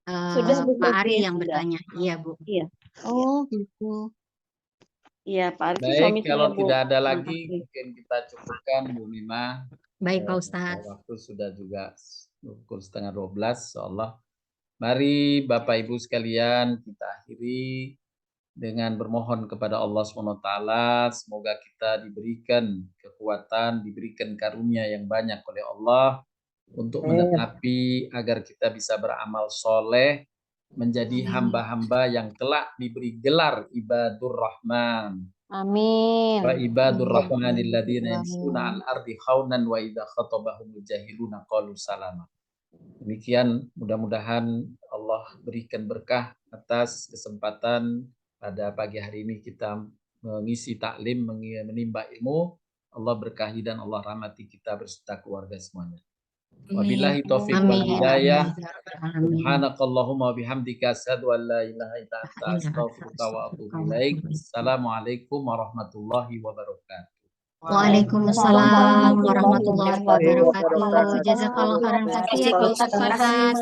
Sudah, Bu Pak Sofi, Ari yang sudah. bertanya. Iya Bu. Iya. Oh gitu. Iya, Pak Ari Baik, suami kalau saya, Bu. tidak ada Terima lagi, kasih. mungkin kita cukupkan Bu Mima. Baik Pak Ustadz. Waktu sudah juga pukul 11:30, insyaallah. Mari Bapak Ibu sekalian kita akhiri dengan bermohon kepada Allah SWT, semoga kita diberikan kekuatan, diberikan karunia yang banyak oleh Allah untuk menenapi agar kita bisa beramal soleh, menjadi hamba-hamba yang kelak diberi gelar ibadur rahman. Amin. Wa ibadur rahmanil ladzina yamshuna 'alal ardi khaunan wa idza khatabahumul jahiluna qalu salama. Demikian, mudah-mudahan Allah berikan berkah atas kesempatan pada pagi hari ini kita mengisi taklim, menimba ilmu. Allah berkahi dan Allah rahmati kita berserta keluarga semuanya. Wabillahi taufiq wal hidayah. Subhanakallahumma bihamdika asyhadu an la ilaha illa anta astaghfiruka wa atubu ilaik. Assalamualaikum warahmatullahi wabarakatuh. Waalaikumsalam warahmatullahi wabarakatuh. Jazakallah khairan katsir Pak Ustadz Farhat.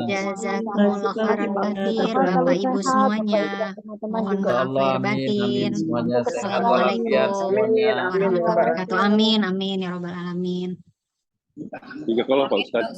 Jazakumullah khairan katsir Bapak Ibu semuanya. Mohon maaf Insyaallah, lahir amin, amin batin. semuanya sehat Assalamualaikum walafiat semuanya. warahmatullahi wabarakatuh. Amin, amin ya robbal alamin. Jazakallah Pak Ustadz.